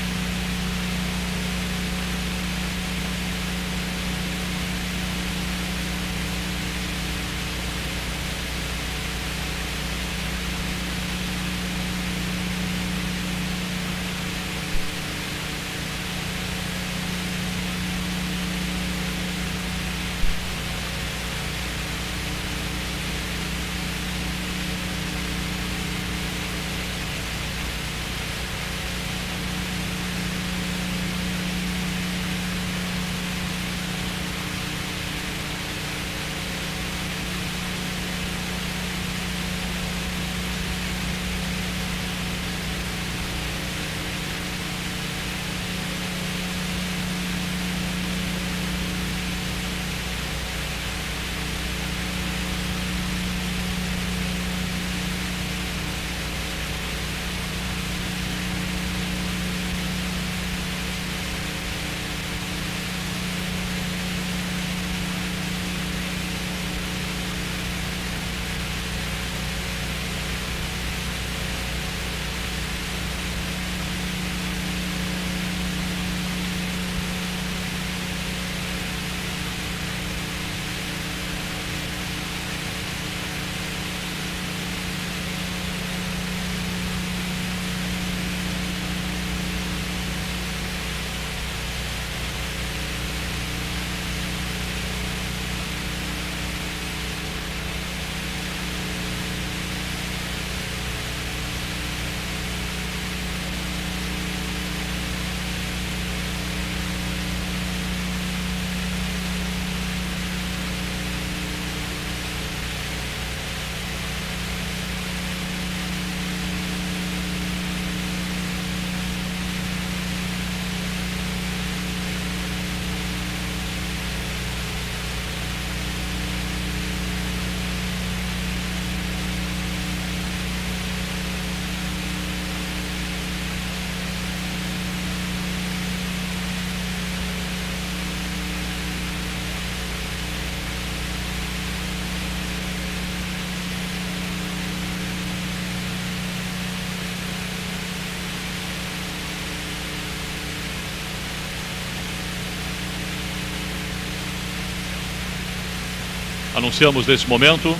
Speaker 1: Anunciamos neste momento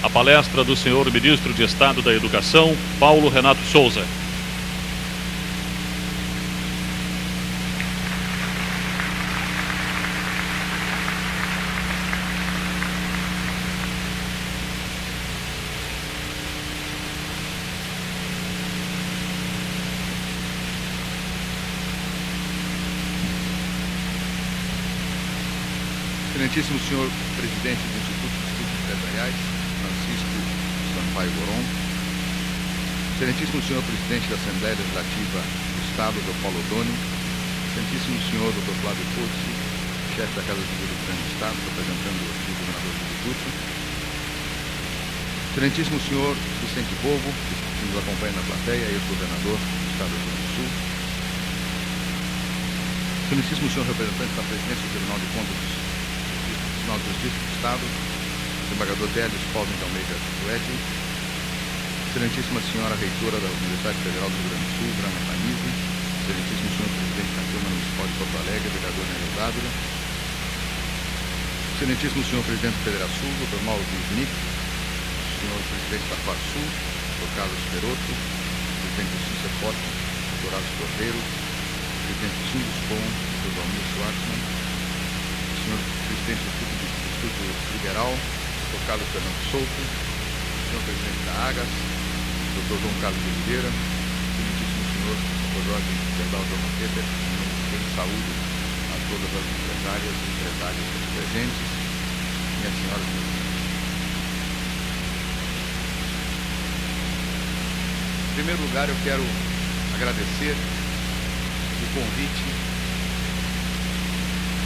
Speaker 1: a palestra do senhor Ministro de Estado da Educação, Paulo Renato Souza.
Speaker 5: Excelentíssimo senhor Presidente do Instituto de Estudos Empresariais, Francisco Sampaio Goron, Excelentíssimo senhor Presidente da Assembleia Legislativa do Estado, Leopoldo Odoni, Excelentíssimo senhor Dr. Flávio Pozzi, chefe da Casa Civil do Grande Estado, representando o governador Livio Dutra, Excelentíssimo senhor Vicente Bovo, que nos acompanha na plateia, ex-governador do Estado do Rio Grande do Sul, Excelentíssimo senhor representante da Presidência do Tribunal de Contas do Justiça do Estado, desembargador Délios Paulo de Almeida Suede, Excelentíssima senhora Reitora da Universidade Federal do Rio Grande do Sul, Grana Panizzi, Excelentíssimo senhor Presidente da Câmara Municipal de Porto Alegre, vereador Nélio Dávila, Excelentíssimo senhor Presidente da Federação, Dr. Mauro Wisnik, senhor Presidente da FARSUL, Dr. Carlos Perotto, Presidente do CICEPOT, Dr. Alves Cordeiro, Presidente do Sinduscom, Dr. Valmir Schwartzman, senhor Presidente do Instituto Liberal, Dr. Carlos Fernando Souto, senhor Presidente da AGAS, Dr. João Carlos de Oliveira, Excelentíssimo senhor Dr. Jorge Perdal de Almaqueta, em saúde a todas as empresárias e empresários presentes, minhas senhoras e meus senhores. Em primeiro lugar, eu quero agradecer o convite,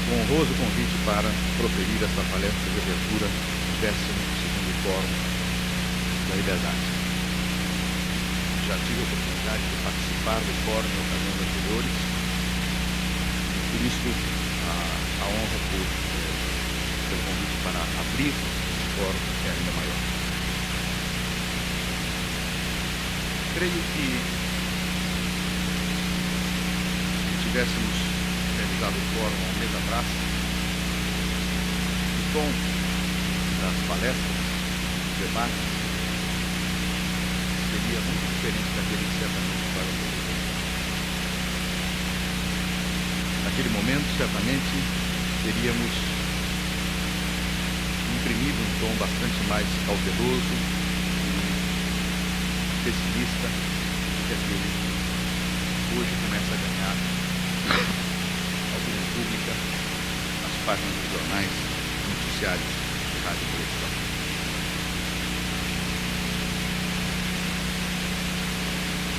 Speaker 5: o honroso convite para proferir esta palestra de abertura do 12º Fórum da Liberdade. Já tive a oportunidade de participar do fórum em ocasiões anteriores, por isso a honra pelo convite para abrir esse fórum é ainda maior. Creio que se tivéssemos realizado o fórum há um mês atrás, o tom das palestras, dos debates, seria muito diferente daquele que certamente vai acontecer. Naquele momento, certamente, teríamos imprimido um tom bastante mais cauteloso e pessimista do que aquele que hoje começa a ganhar a opinião pública, nas páginas dos jornais, noticiários de rádio e televisão.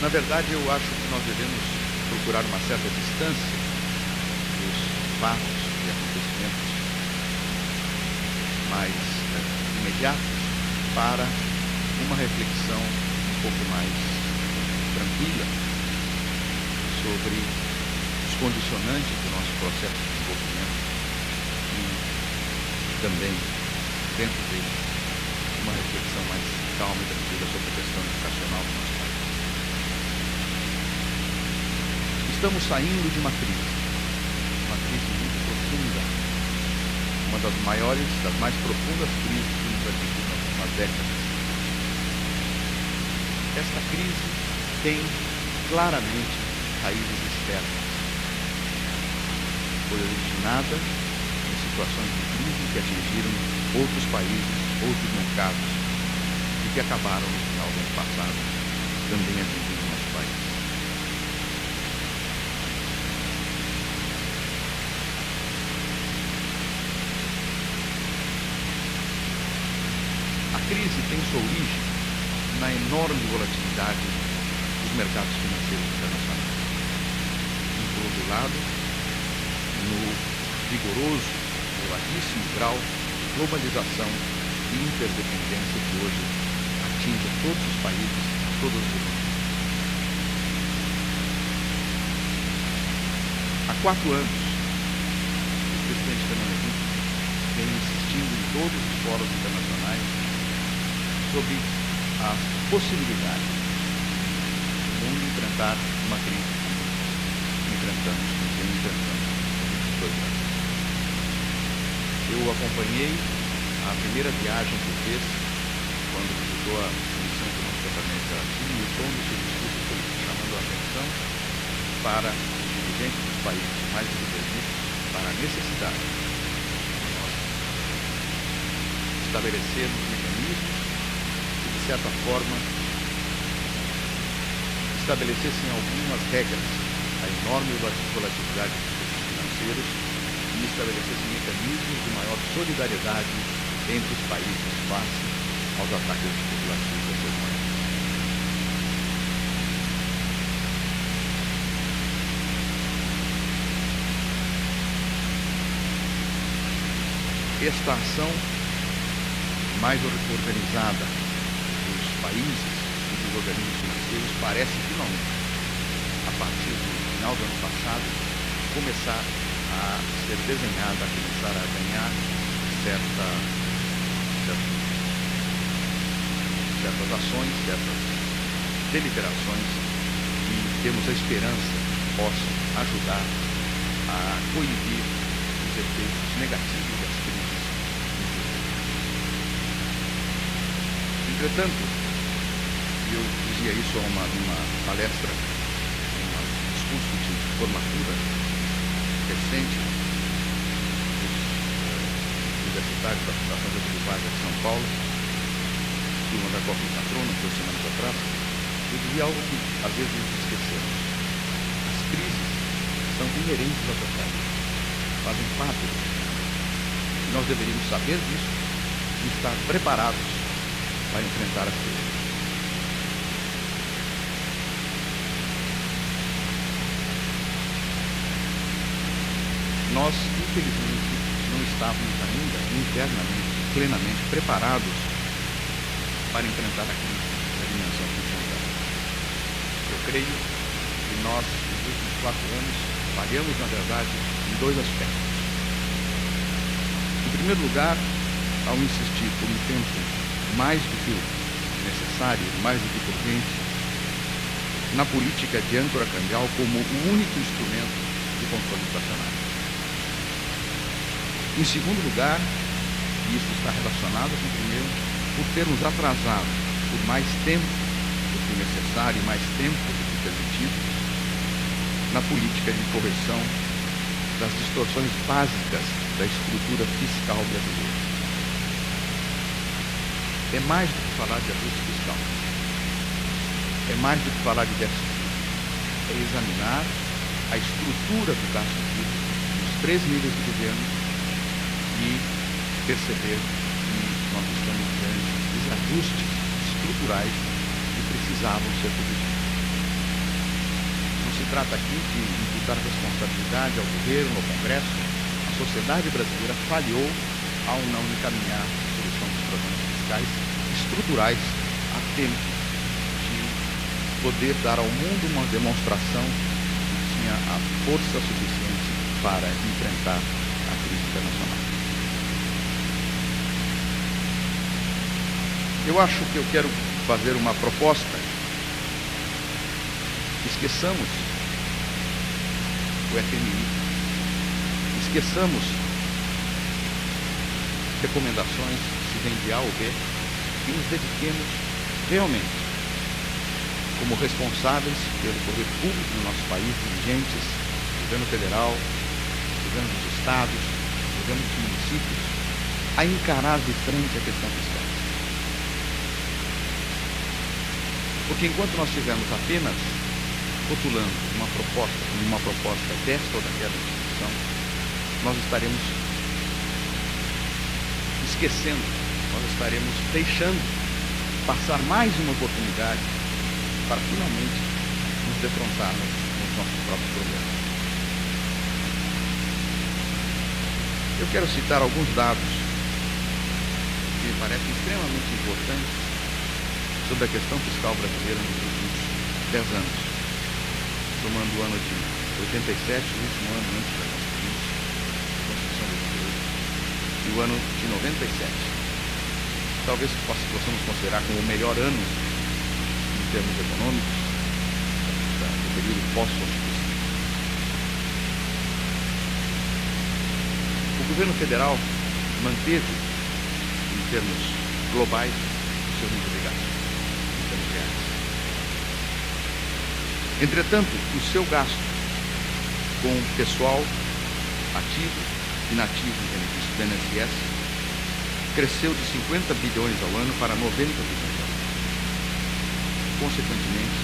Speaker 5: Na verdade, eu acho que nós devemos procurar uma certa distância dos fatos e acontecimentos mais imediatos para uma reflexão um pouco mais tranquila sobre os condicionantes do nosso processo de desenvolvimento e também, dentro dele, uma reflexão mais calma e tranquila sobre a questão educacional do nosso país. Estamos saindo de uma crise muito profunda, uma das maiores, das mais profundas crises que nos atingiu nas últimas décadas. Esta crise tem claramente raízes externas. Foi originada em situações de crise que atingiram outros países, outros mercados e que acabaram no final do ano passado também atingindo o nosso país. A crise tem sua origem na enorme volatilidade dos mercados financeiros internacionais. E, por outro lado, no vigoroso, elevadíssimo grau de globalização e interdependência que hoje atinge todos os países, todas as economias. Há 4 anos, o presidente Fernando Henrique vem insistindo em todos os fóruns internacionais sobre a possibilidade do mundo enfrentar uma crise que enfrentamos nos últimos 2 anos. Eu acompanhei a a primeira viagem que fez, quando visitou a Comissão Econômica da América Latina, e o tom do seu discurso foi chamando a atenção para os dirigentes dos países mais desenvolvidos, para a necessidade de nós estabelecermos mecanismos que, de certa forma, estabelecessem algumas regras à enorme volatilidade dos recursos financeiros e estabelecessem mecanismos de maior solidariedade entre os países face aos ataques especulativos das suas moedas. Esta ação mais organizada dos países e dos organismos financeiros parece finalmente, a partir do final do ano passado, começar a ser desenhada, a começar a ganhar certas ações, certas deliberações que temos a esperança possam ajudar a coibir os efeitos negativos das crises. Entretanto, eu dizia isso a uma palestra, um discurso de formatura recente dos universitários da Fundação Getúlio Vargas de São Paulo, turma da qual fui patrono 2 semanas atrás. Eu dizia algo que às vezes nos esquecemos. As crises são inerentes ao trabalho, fazem parte do trabalho. Nós deveríamos saber disso e estar preparados para enfrentar as crises. Nós, infelizmente, não estávamos ainda internamente, plenamente preparados para enfrentar a crise da dimensão que enfrentamos. Eu creio que nós, nos últimos 4 anos, falhamos, na verdade, em 2 aspectos. Em primeiro lugar, ao insistir por um tempo mais do que necessário, mais do que urgente, na política de âncora cambial como o único instrumento de controle inflacionário. Em segundo lugar, e isso está relacionado com o primeiro, por termos atrasado por mais tempo do que necessário e mais tempo do que permitido na política de correção das distorções básicas da estrutura fiscal brasileira. É mais do que falar de ajuste fiscal. É mais do que falar de déficit público. É examinar a estrutura do gasto público nos 3 níveis de governo e perceber que nós estamos diante de desajustes estruturais que precisavam ser corrigidos. Não se trata aqui de imputar responsabilidade ao governo, ao Congresso. A sociedade brasileira falhou ao não encaminhar a solução dos problemas fiscais estruturais a tempo de poder dar ao mundo uma demonstração de que tinha a força suficiente para enfrentar a crise internacional. Eu acho que eu quero fazer uma proposta. Esqueçamos o FMI, esqueçamos recomendações se vem de A ou B e nos dediquemos realmente, como responsáveis pelo poder público do nosso país, dirigentes, governo federal, governo dos estados, governo dos municípios, a encarar de frente a questão fiscal. Porque enquanto nós estivermos apenas rotulando uma proposta como uma proposta desta ou daquela instituição, nós estaremos esquecendo, nós estaremos deixando passar mais uma oportunidade para finalmente nos defrontarmos com os nossos próprios problemas. Eu quero citar alguns dados que me parecem extremamente importantes sobre a questão fiscal brasileira nos últimos 10 anos, somando o ano de 87, o último ano antes da Constituição brasileira, e o ano de 97. Talvez possamos considerar como o melhor ano em termos econômicos do período pós-Constituição. O governo federal manteve termos globais, o seu nível de gasto, em termos reais. Entretanto, o seu gasto com pessoal ativo, inativo em benefício do INSS cresceu de 50 bilhões ao ano para 90 bilhões ao ano. Consequentemente,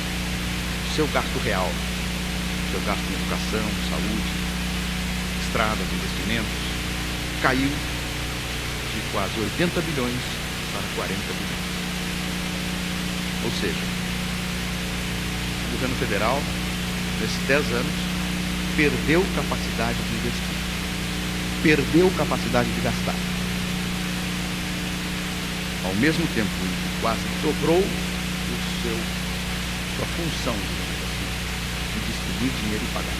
Speaker 5: seu gasto real, seu gasto em educação, saúde, estradas, investimentos, caiu de quase 80 bilhões para 40 bilhões. Ou seja, o governo federal, nesses 10 anos, perdeu capacidade de investir, perdeu capacidade de gastar. Ao mesmo tempo em que quase dobrou sua função, digamos assim, de distribuir dinheiro e pagar.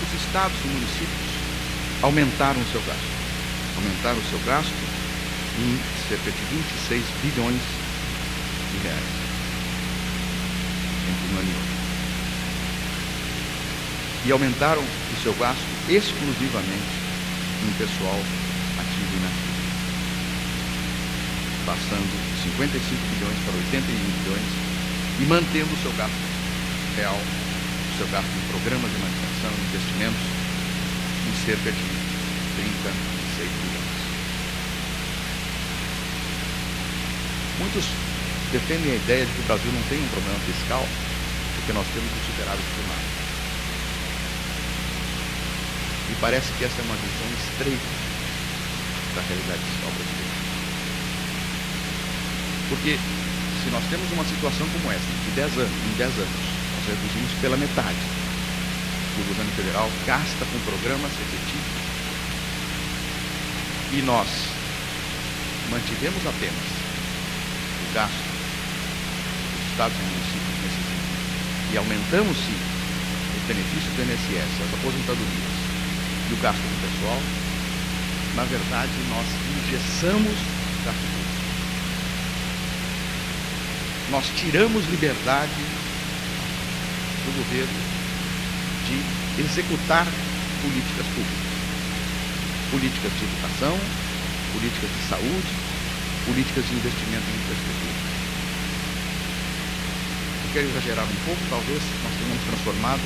Speaker 5: Os estados e municípios aumentaram o seu gasto. Aumentaram o seu gasto em cerca de 26 bilhões de reais entre um ano e outro. E aumentaram o seu gasto exclusivamente em pessoal ativo e inativo, passando de 55 bilhões para 81 bilhões e mantendo o seu gasto real, o seu gasto em programas de manutenção e investimentos em cerca de 36 bilhões. Muitos defendem a ideia de que o Brasil não tem um problema fiscal porque nós temos um superávit primário. E parece que essa é uma visão estreita da realidade fiscal brasileira. Porque se nós temos uma situação como essa, de 10 anos, em 10 anos, nós reduzimos pela metade que o governo federal gasta com programas efetivos e nós mantivemos apenas o gasto dos estados e municípios nesse sentido e aumentamos sim o benefício do INSS, as aposentadorias e o gasto do pessoal, na verdade nós engessamos gasto público. Nós tiramos liberdade do governo de executar políticas públicas. Políticas de educação, políticas de saúde, políticas de investimento em infraestrutura. Eu quero exagerar um pouco, talvez nós tenhamos transformado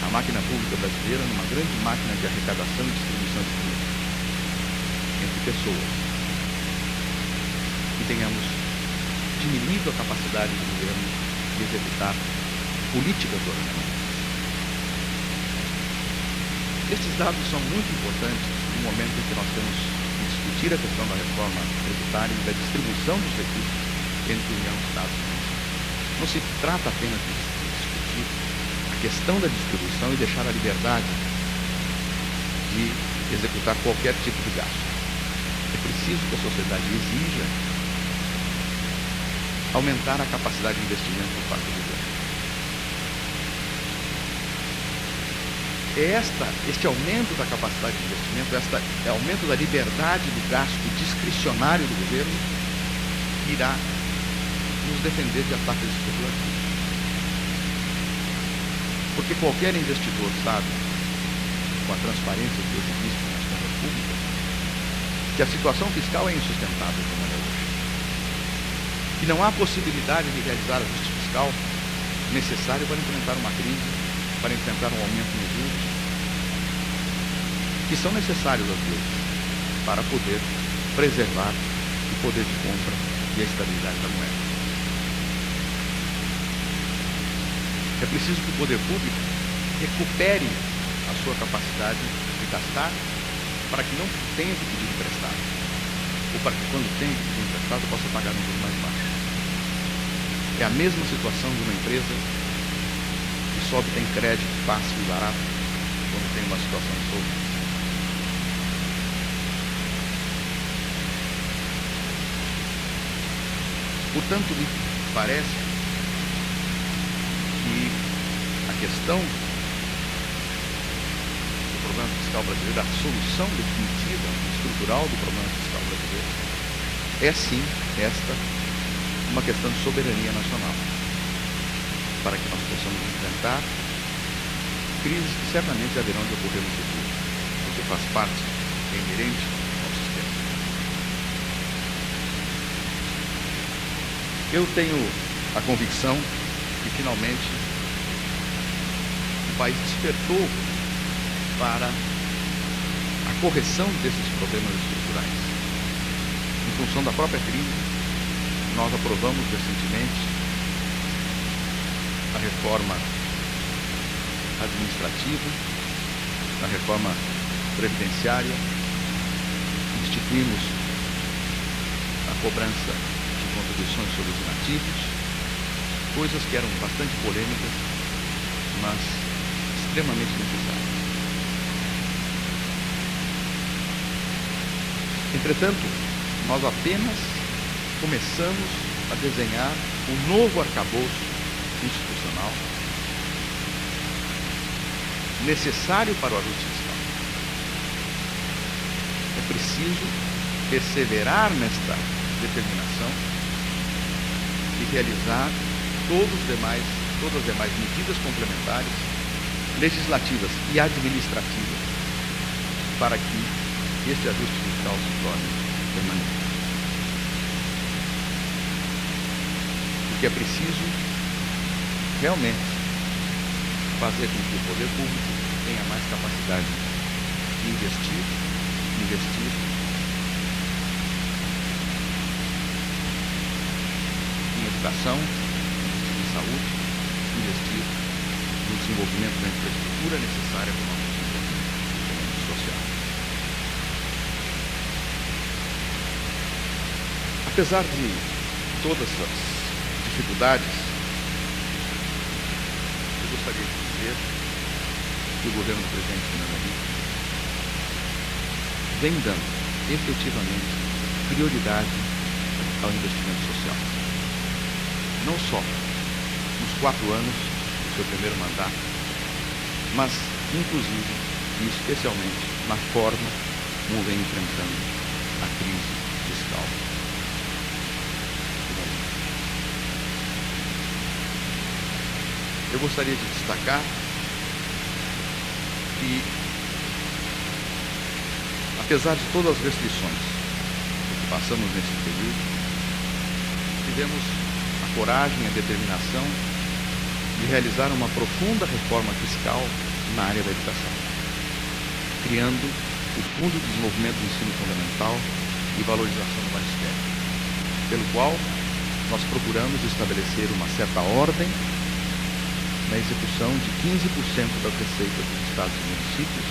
Speaker 5: a máquina pública brasileira numa grande máquina de arrecadação e distribuição de dinheiro entre pessoas. E tenhamos diminuído a capacidade do governo de executar políticas do ordenamento. Estes dados são muito importantes no momento em que nós temos que discutir a questão da reforma tributária e da distribuição dos recursos entre União, Estados e municípios. Não se trata apenas de discutir a questão da distribuição e deixar a liberdade de executar qualquer tipo de gasto. É preciso que a sociedade exija aumentar a capacidade de investimento por parte do governo. É este aumento da capacidade de investimento, este aumento da liberdade do gasto discricionário do governo que irá nos defender de ataques especulativos. Porque qualquer investidor sabe, com a transparência que hoje existe nas contas públicas, que a situação fiscal é insustentável como ela é hoje. E não há possibilidade de realizar ajuste fiscal necessário para enfrentar uma crise, para enfrentar um aumento nos juros, que são necessários às vezes para poder preservar o poder de compra e a estabilidade da moeda. É preciso que o poder público recupere a sua capacidade de gastar para que não tenha que pedir emprestado, ou para que quando tenha que pedir emprestado possa pagar um juro mais baixo. É a mesma situação de uma empresa que só obtém crédito fácil e barato quando tem uma situação solta. Portanto, me parece que a questão do problema fiscal brasileiro, a solução definitiva, estrutural do problema fiscal brasileiro, é sim uma questão de soberania nacional, para que nós possamos enfrentar crises que certamente haverão de ocorrer no futuro, porque faz parte é inerente ao sistema. Eu tenho a convicção que, finalmente, o país despertou para a correção desses problemas estruturais. Em função da própria crise, nós aprovamos recentemente a reforma administrativa, a reforma previdenciária, instituímos a cobrança de contribuições sobre os inativos, coisas que eram bastante polêmicas, mas extremamente necessárias. Entretanto, nós apenas começamos a desenhar um novo arcabouço institucional necessário para o ajuste fiscal. É preciso perseverar nesta determinação e realizar todas as demais medidas complementares, legislativas e administrativas, para que este ajuste fiscal se torne permanente. Porque é preciso realmente fazer com que o poder público tenha mais capacidade de investir em educação, em saúde, investir no desenvolvimento da infraestrutura necessária para o nosso desenvolvimento social. Apesar de todas as dificuldades, eu gostaria de dizer que o governo do presidente Fernando Henrique vem dando efetivamente prioridade ao investimento social. Não só nos 4 anos do seu primeiro mandato, mas inclusive e especialmente na forma como vem enfrentando a crise fiscal. Eu gostaria de destacar que, apesar de todas as restrições que passamos nesse período, tivemos a coragem e a determinação de realizar uma profunda reforma fiscal na área da educação, criando o Fundo de Desenvolvimento do Ensino Fundamental e Valorização do Magistério, pelo qual nós procuramos estabelecer uma certa ordem na execução de 15% das receitas dos estados e municípios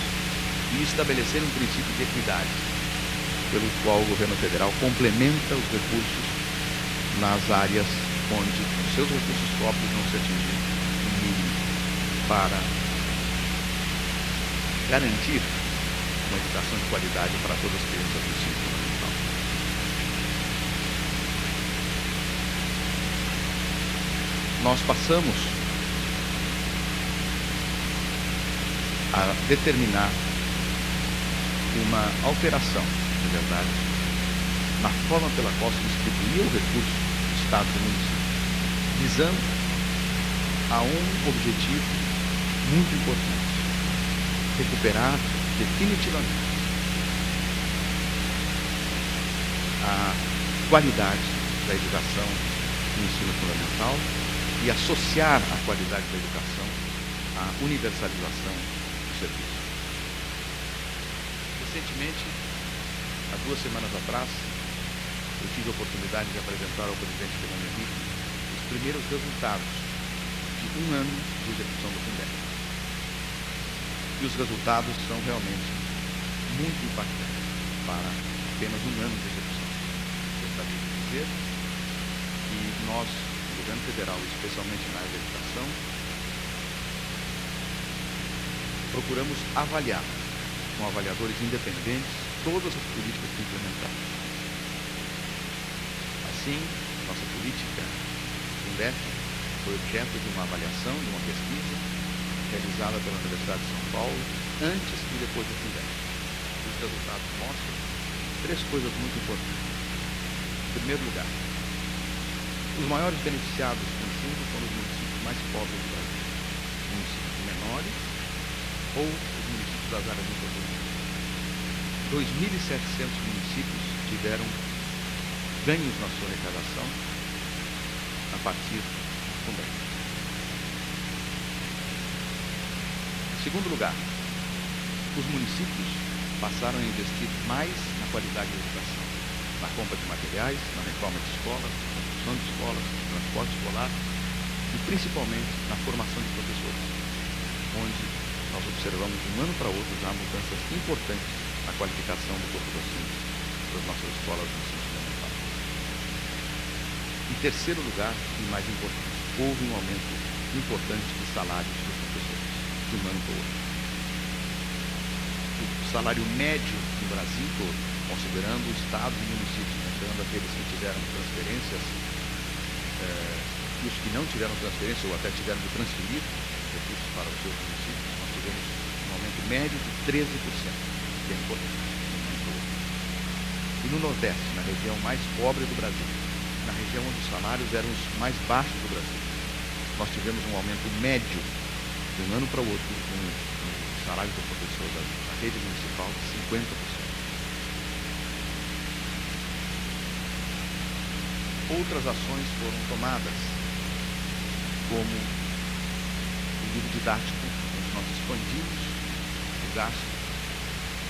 Speaker 5: e estabelecer um princípio de equidade, pelo qual o governo federal complementa os recursos nas áreas onde os seus recursos próprios não se atingem o mínimo para garantir uma educação de qualidade para todas as crianças do ensino fundamental. Nós passamos a determinar uma alteração, de verdade, na forma pela qual se distribuía o recurso dos estados e municípios, visando a um objetivo muito importante: recuperar definitivamente a qualidade da educação no ensino fundamental e associar a qualidade da educação à universalização do serviço. Recentemente, há 2 semanas atrás, eu tive a oportunidade de apresentar ao presidente Fernando Henrique os primeiros resultados de 1 ano de execução do Fundeb. E os resultados são realmente muito impactantes para apenas 1 ano de execução. Gostaria de dizer que nós, o governo federal, especialmente na área da educação, procuramos avaliar, com avaliadores independentes, todas as políticas que implementamos. Assim, nossa política Fundeb foi objeto de uma avaliação, de uma pesquisa realizada pela Universidade de São Paulo, antes e depois do Fundeb. Os resultados mostram 3 coisas muito importantes. Em primeiro lugar, os maiores beneficiados com o ensino foram os municípios mais pobres do Brasil, municípios menores ou os municípios das áreas metropolitanas. 2.700 municípios tiveram ganhos na sua arrecadação a partir do Fundeb. Em segundo lugar, os municípios passaram a investir mais na qualidade da educação, na compra de materiais, na reforma de escolas, na construção de escolas, no transporte escolar e principalmente na formação de professores, onde nós observamos de um ano para outro já mudanças importantes na qualificação do corpo docente das nossas escolas de ensino fundamental. Em terceiro lugar, e mais importante, houve um aumento importante de salários dos professores, de um ano para o outro. O salário médio no Brasil todo, considerando estados e municípios, considerando aqueles que tiveram transferências e os que não tiveram transferência ou até tiveram de transferir recursos para os seus municípios, nós tivemos um aumento médio de 13%, que é importante. E no Nordeste, na região mais pobre do Brasil, na região onde os salários eram os mais baixos do Brasil, nós tivemos um aumento médio de um ano para o outro com o salário do professor da rede municipal de 50%. Outras ações foram tomadas, como o livro didático, onde nós expandimos o gasto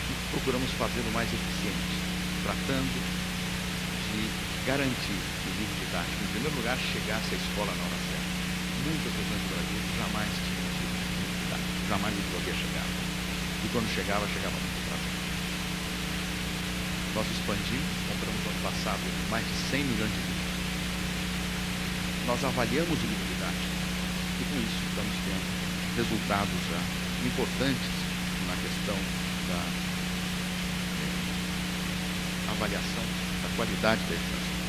Speaker 5: e procuramos fazê-lo mais eficiente, tratando de garantir que o livro didático, em primeiro lugar, chegasse à escola na hora certa. Muitas regiões do Brasil jamais tinham livro didático, jamais ele havia chegado. E quando chegava muito atrasado. Nós expandimos, compramos no ano passado mais de 100 milhões de livros. Nós avaliamos o livro didático e com isso estamos tendo resultados já importantes na questão da avaliação da qualidade da educação.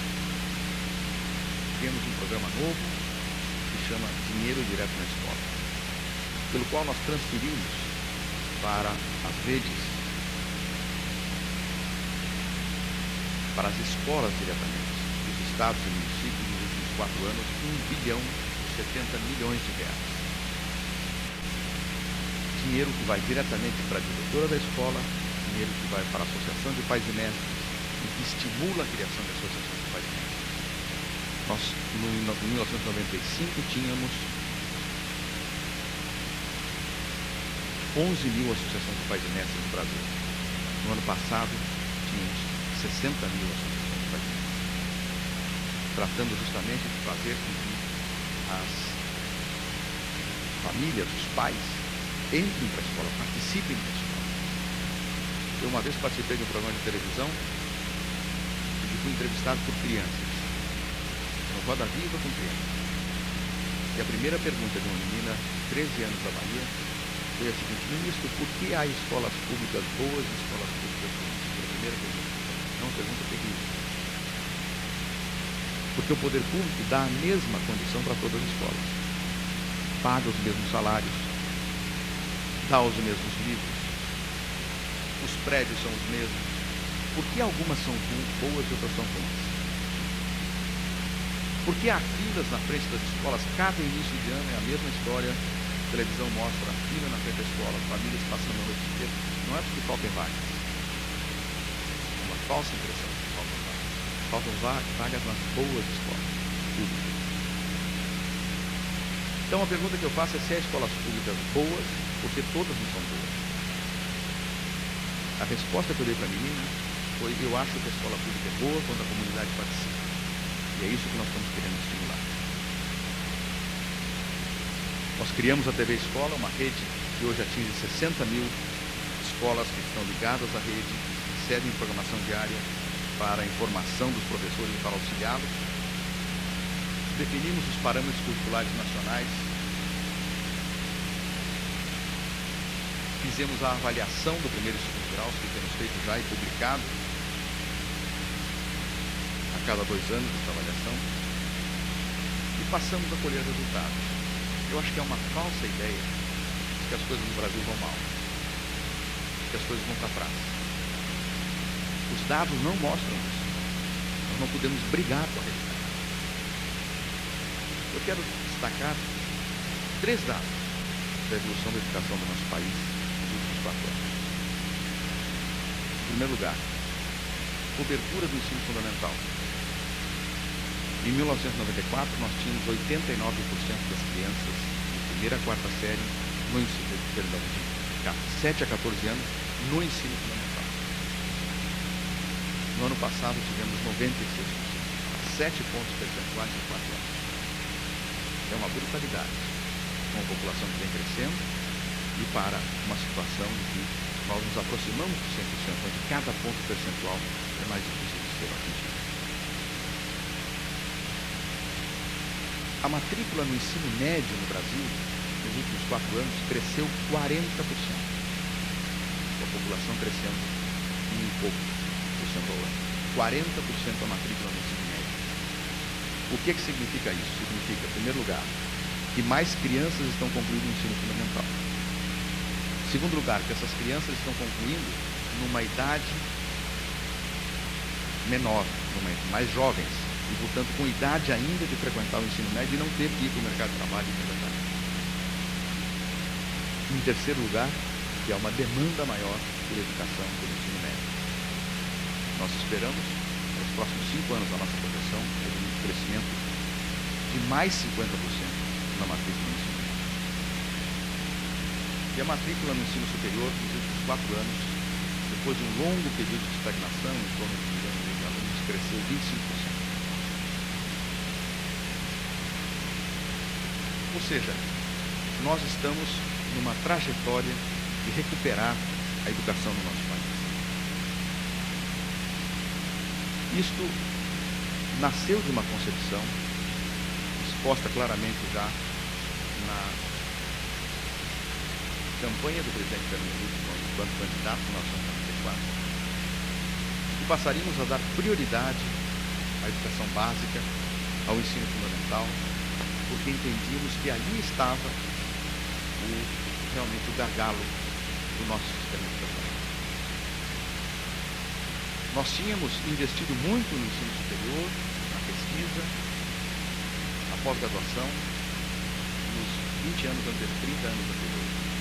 Speaker 5: Temos um programa novo que chama Dinheiro Direto na Escola, pelo qual nós transferimos para as redes, para as escolas diretamente, dos estados e municípios nos últimos 4 anos, 1,70 bilhões de reais. Dinheiro que vai diretamente para a diretora da escola, dinheiro que vai para a Associação de Pais e Mestres, e que estimula a criação de associações de pais e mestres. Nós, em 1995, tínhamos 11 mil associações de pais e mestres no Brasil. No ano passado, tínhamos 60 mil associações de pais e mestres. Tratando justamente de fazer com que as famílias, os pais, entrem para a escola, participem da escola. Eu uma vez participei de um programa de televisão e fui entrevistado por crianças. No Roda Viva com crianças. E a primeira pergunta de uma menina de 13 anos da Bahia foi a seguinte: ministro, por que há escolas públicas boas e escolas públicas ruins? Foi a primeira pergunta. É uma pergunta terrível. Porque o poder público dá a mesma condição para todas as escolas. Paga os mesmos salários, dá os mesmos livros, os prédios são os mesmos. Por que algumas são boas e outras são ruins? Por que há filas na frente das escolas? Cada início de ano é a mesma história. A televisão mostra a fila na frente da escola, famílias passando a noite inteira. Não é porque faltam vagas. É uma falsa impressão de que faltam vagas. Faltam vagas nas boas escolas públicas. Então a pergunta que eu faço é se há escolas públicas boas, porque todas não são boas. A resposta que eu dei para a menina foi: eu acho que a escola pública é boa quando a comunidade participa. E é isso que nós estamos querendo estimular. Nós criamos a TV Escola, uma rede que hoje atinge 60 mil escolas que estão ligadas à rede, que cedem programação diária para a informação dos professores e para auxiliá-los. Definimos os parâmetros curriculares nacionais. Fizemos a avaliação do primeiro e segundo grau, que temos feito já e publicado a cada 2 anos essa avaliação, e passamos a colher resultados. Eu acho que é uma falsa ideia de que as coisas no Brasil vão mal, que as coisas vão para trás. Os dados não mostram isso. Nós não podemos brigar com a realidade. Eu quero destacar 3 dados da evolução da educação do nosso país nos últimos 4 anos. primeiro lugar, cobertura do ensino fundamental. Em 1994, nós tínhamos 89% das crianças de primeira a quarta série no ensino, perdão, de 7 a 14 anos no ensino fundamental. No ano passado tivemos 96%, 7 pontos percentuais em 4 anos. É uma brutalidade, com a população que vem crescendo e para uma situação em que nós nos aproximamos do 100%, onde cada ponto percentual é mais difícil de ser atingido. A matrícula no ensino médio no Brasil, nos últimos 4 anos, cresceu 40%. A população crescendo em pouco por cento ao ano. 40% a matrícula no ensino médio. O que significa isso? Significa, em primeiro lugar, que mais crianças estão concluindo o ensino fundamental. Em segundo lugar, que essas crianças estão concluindo numa idade menor, mais jovens, e, portanto, com idade ainda de frequentar o ensino médio e não ter que ir para o mercado de trabalho imediatamente. Em terceiro lugar, que é uma demanda maior por educação pelo ensino médio. Nós esperamos, nos próximos 5 anos da nossa projeção, um crescimento de mais 50% na matrícula no ensino médio. E a matrícula no ensino superior, nos últimos 4 anos, depois de um longo período de estagnação, em torno de 1 milhão de alunos, cresceu 25%. Ou seja, nós estamos numa trajetória de recuperar a educação no nosso país. Isto nasceu de uma concepção exposta claramente já na campanha do presidente Fernando Henrique enquanto candidato na 1994, que passaríamos a dar prioridade à educação básica, ao ensino fundamental, porque entendíamos que ali estava realmente o gargalo do nosso sistema educacional. Nós tínhamos investido muito no ensino superior, na pesquisa, na pós-graduação, nos 20 anos anteriores, 30 anos anteriores.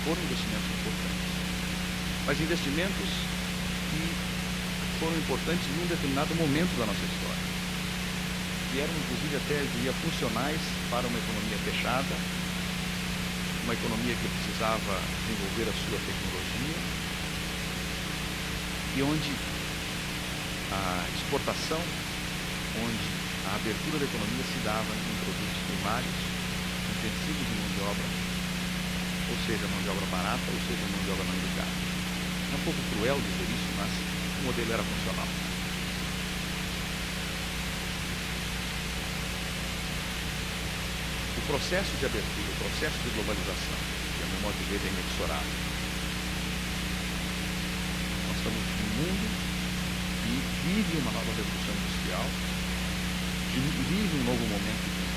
Speaker 5: Foram investimentos importantes, mas investimentos que foram importantes em um determinado momento da nossa história. E eram, inclusive, até, eu diria, funcionais para uma economia fechada, uma economia que precisava desenvolver a sua tecnologia, e onde a exportação, onde a abertura da economia se dava em produtos primários, intensivos de mão de obra, ou seja, mão de obra barata, ou seja, mão de obra não indicada. É um pouco cruel dizer isso, mas o modelo era funcional. O processo de abertura, o processo de globalização, que a meu modo de ver é inexorável. Nós estamos num mundo que vive uma nova revolução industrial, que vive um novo momento de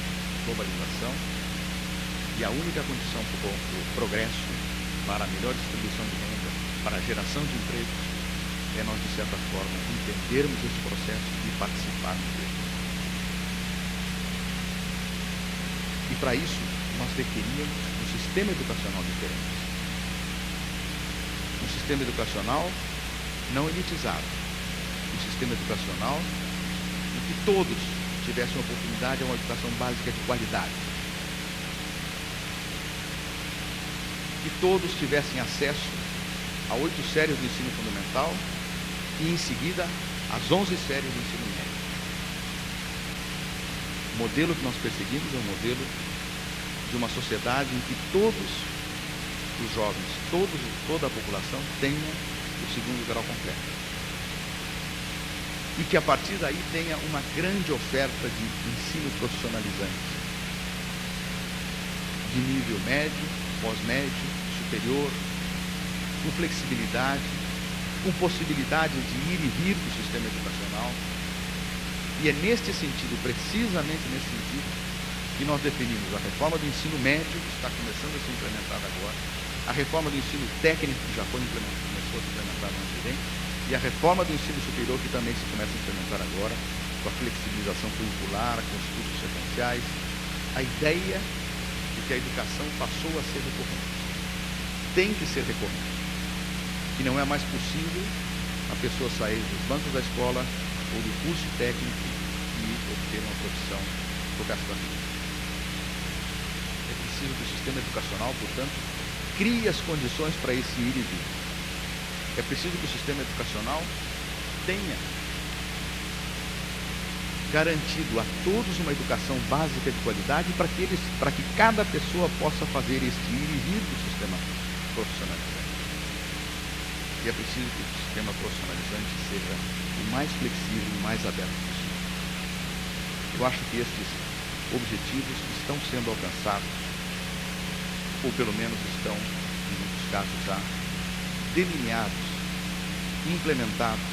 Speaker 5: globalização, e a única condição para o progresso, para a melhor distribuição de renda, para a geração de empregos, é nós, de certa forma, entendermos esse processo e participarmos dele. E para isso, nós requeríamos um sistema educacional diferente. Um sistema educacional não elitizado. Um sistema educacional em que todos tivessem oportunidade a uma educação básica de qualidade. Que todos tivessem acesso a 8 séries do ensino fundamental e, em seguida, às 11 séries do ensino médio. O modelo que nós perseguimos é um modelo de uma sociedade em que todos os jovens, toda a população tenha o segundo grau completo. E que a partir daí tenha uma grande oferta de ensino profissionalizante, de nível médio, pós-médio, superior, com flexibilidade, com possibilidade de ir e vir do sistema educacional. E é neste sentido, precisamente nesse sentido, que nós definimos a reforma do ensino médio, que está começando a ser implementada agora, a reforma do ensino técnico, que já começou a ser implementada no ano que vem, e a reforma do ensino superior, que também se começa a implementar agora, com a flexibilização curricular, com os cursos sequenciais, a ideia de que a educação passou a ser recorrente. Tem que ser recorrente. que não é mais possível a pessoa sair dos bancos da escola ou do curso técnico e obter uma profissão pro resto da vida. É preciso que o sistema educacional, portanto, crie as condições para esse ir e vir. É preciso que o sistema educacional tenha garantido a todos uma educação básica de qualidade para que cada pessoa possa fazer este ir e vir do sistema profissionalizante. E é preciso que o sistema profissionalizante seja o mais flexível e o mais aberto possível. Eu acho que estes objetivos estão sendo alcançados, ou pelo menos estão, em muitos casos, já delineados, implementados,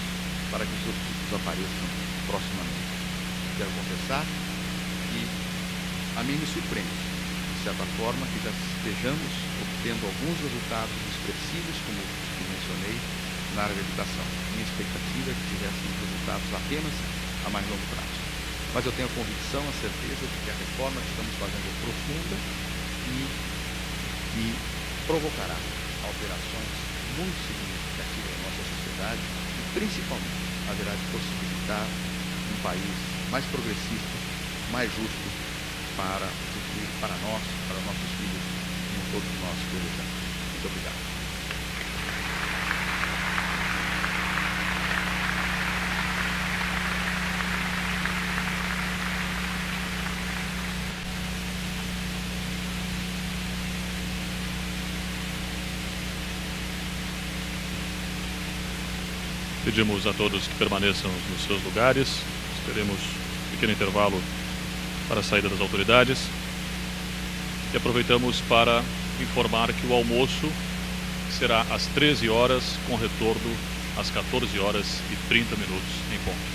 Speaker 5: para que os seus frutos apareçam proximamente. Quero confessar que a mim me surpreende, de certa forma, que já estejamos obtendo alguns resultados expressivos, como os que mencionei, na área da educação. Minha expectativa é que tivéssemos resultados apenas a mais longo prazo. Mas eu tenho a convicção, a certeza de que a reforma que estamos fazendo é profunda e provocará alterações muito significativas na nossa sociedade e, principalmente, haverá de possibilitar um país mais progressista, mais justo para o futuro, para nós, para nossos filhos, como todos nós desejamos. Muito obrigado.
Speaker 1: Pedimos a todos que permaneçam nos seus lugares. Teremos um pequeno intervalo para a saída das autoridades. E aproveitamos para informar que o almoço será às 13 horas, com retorno às 14 horas e 30 minutos em ponto.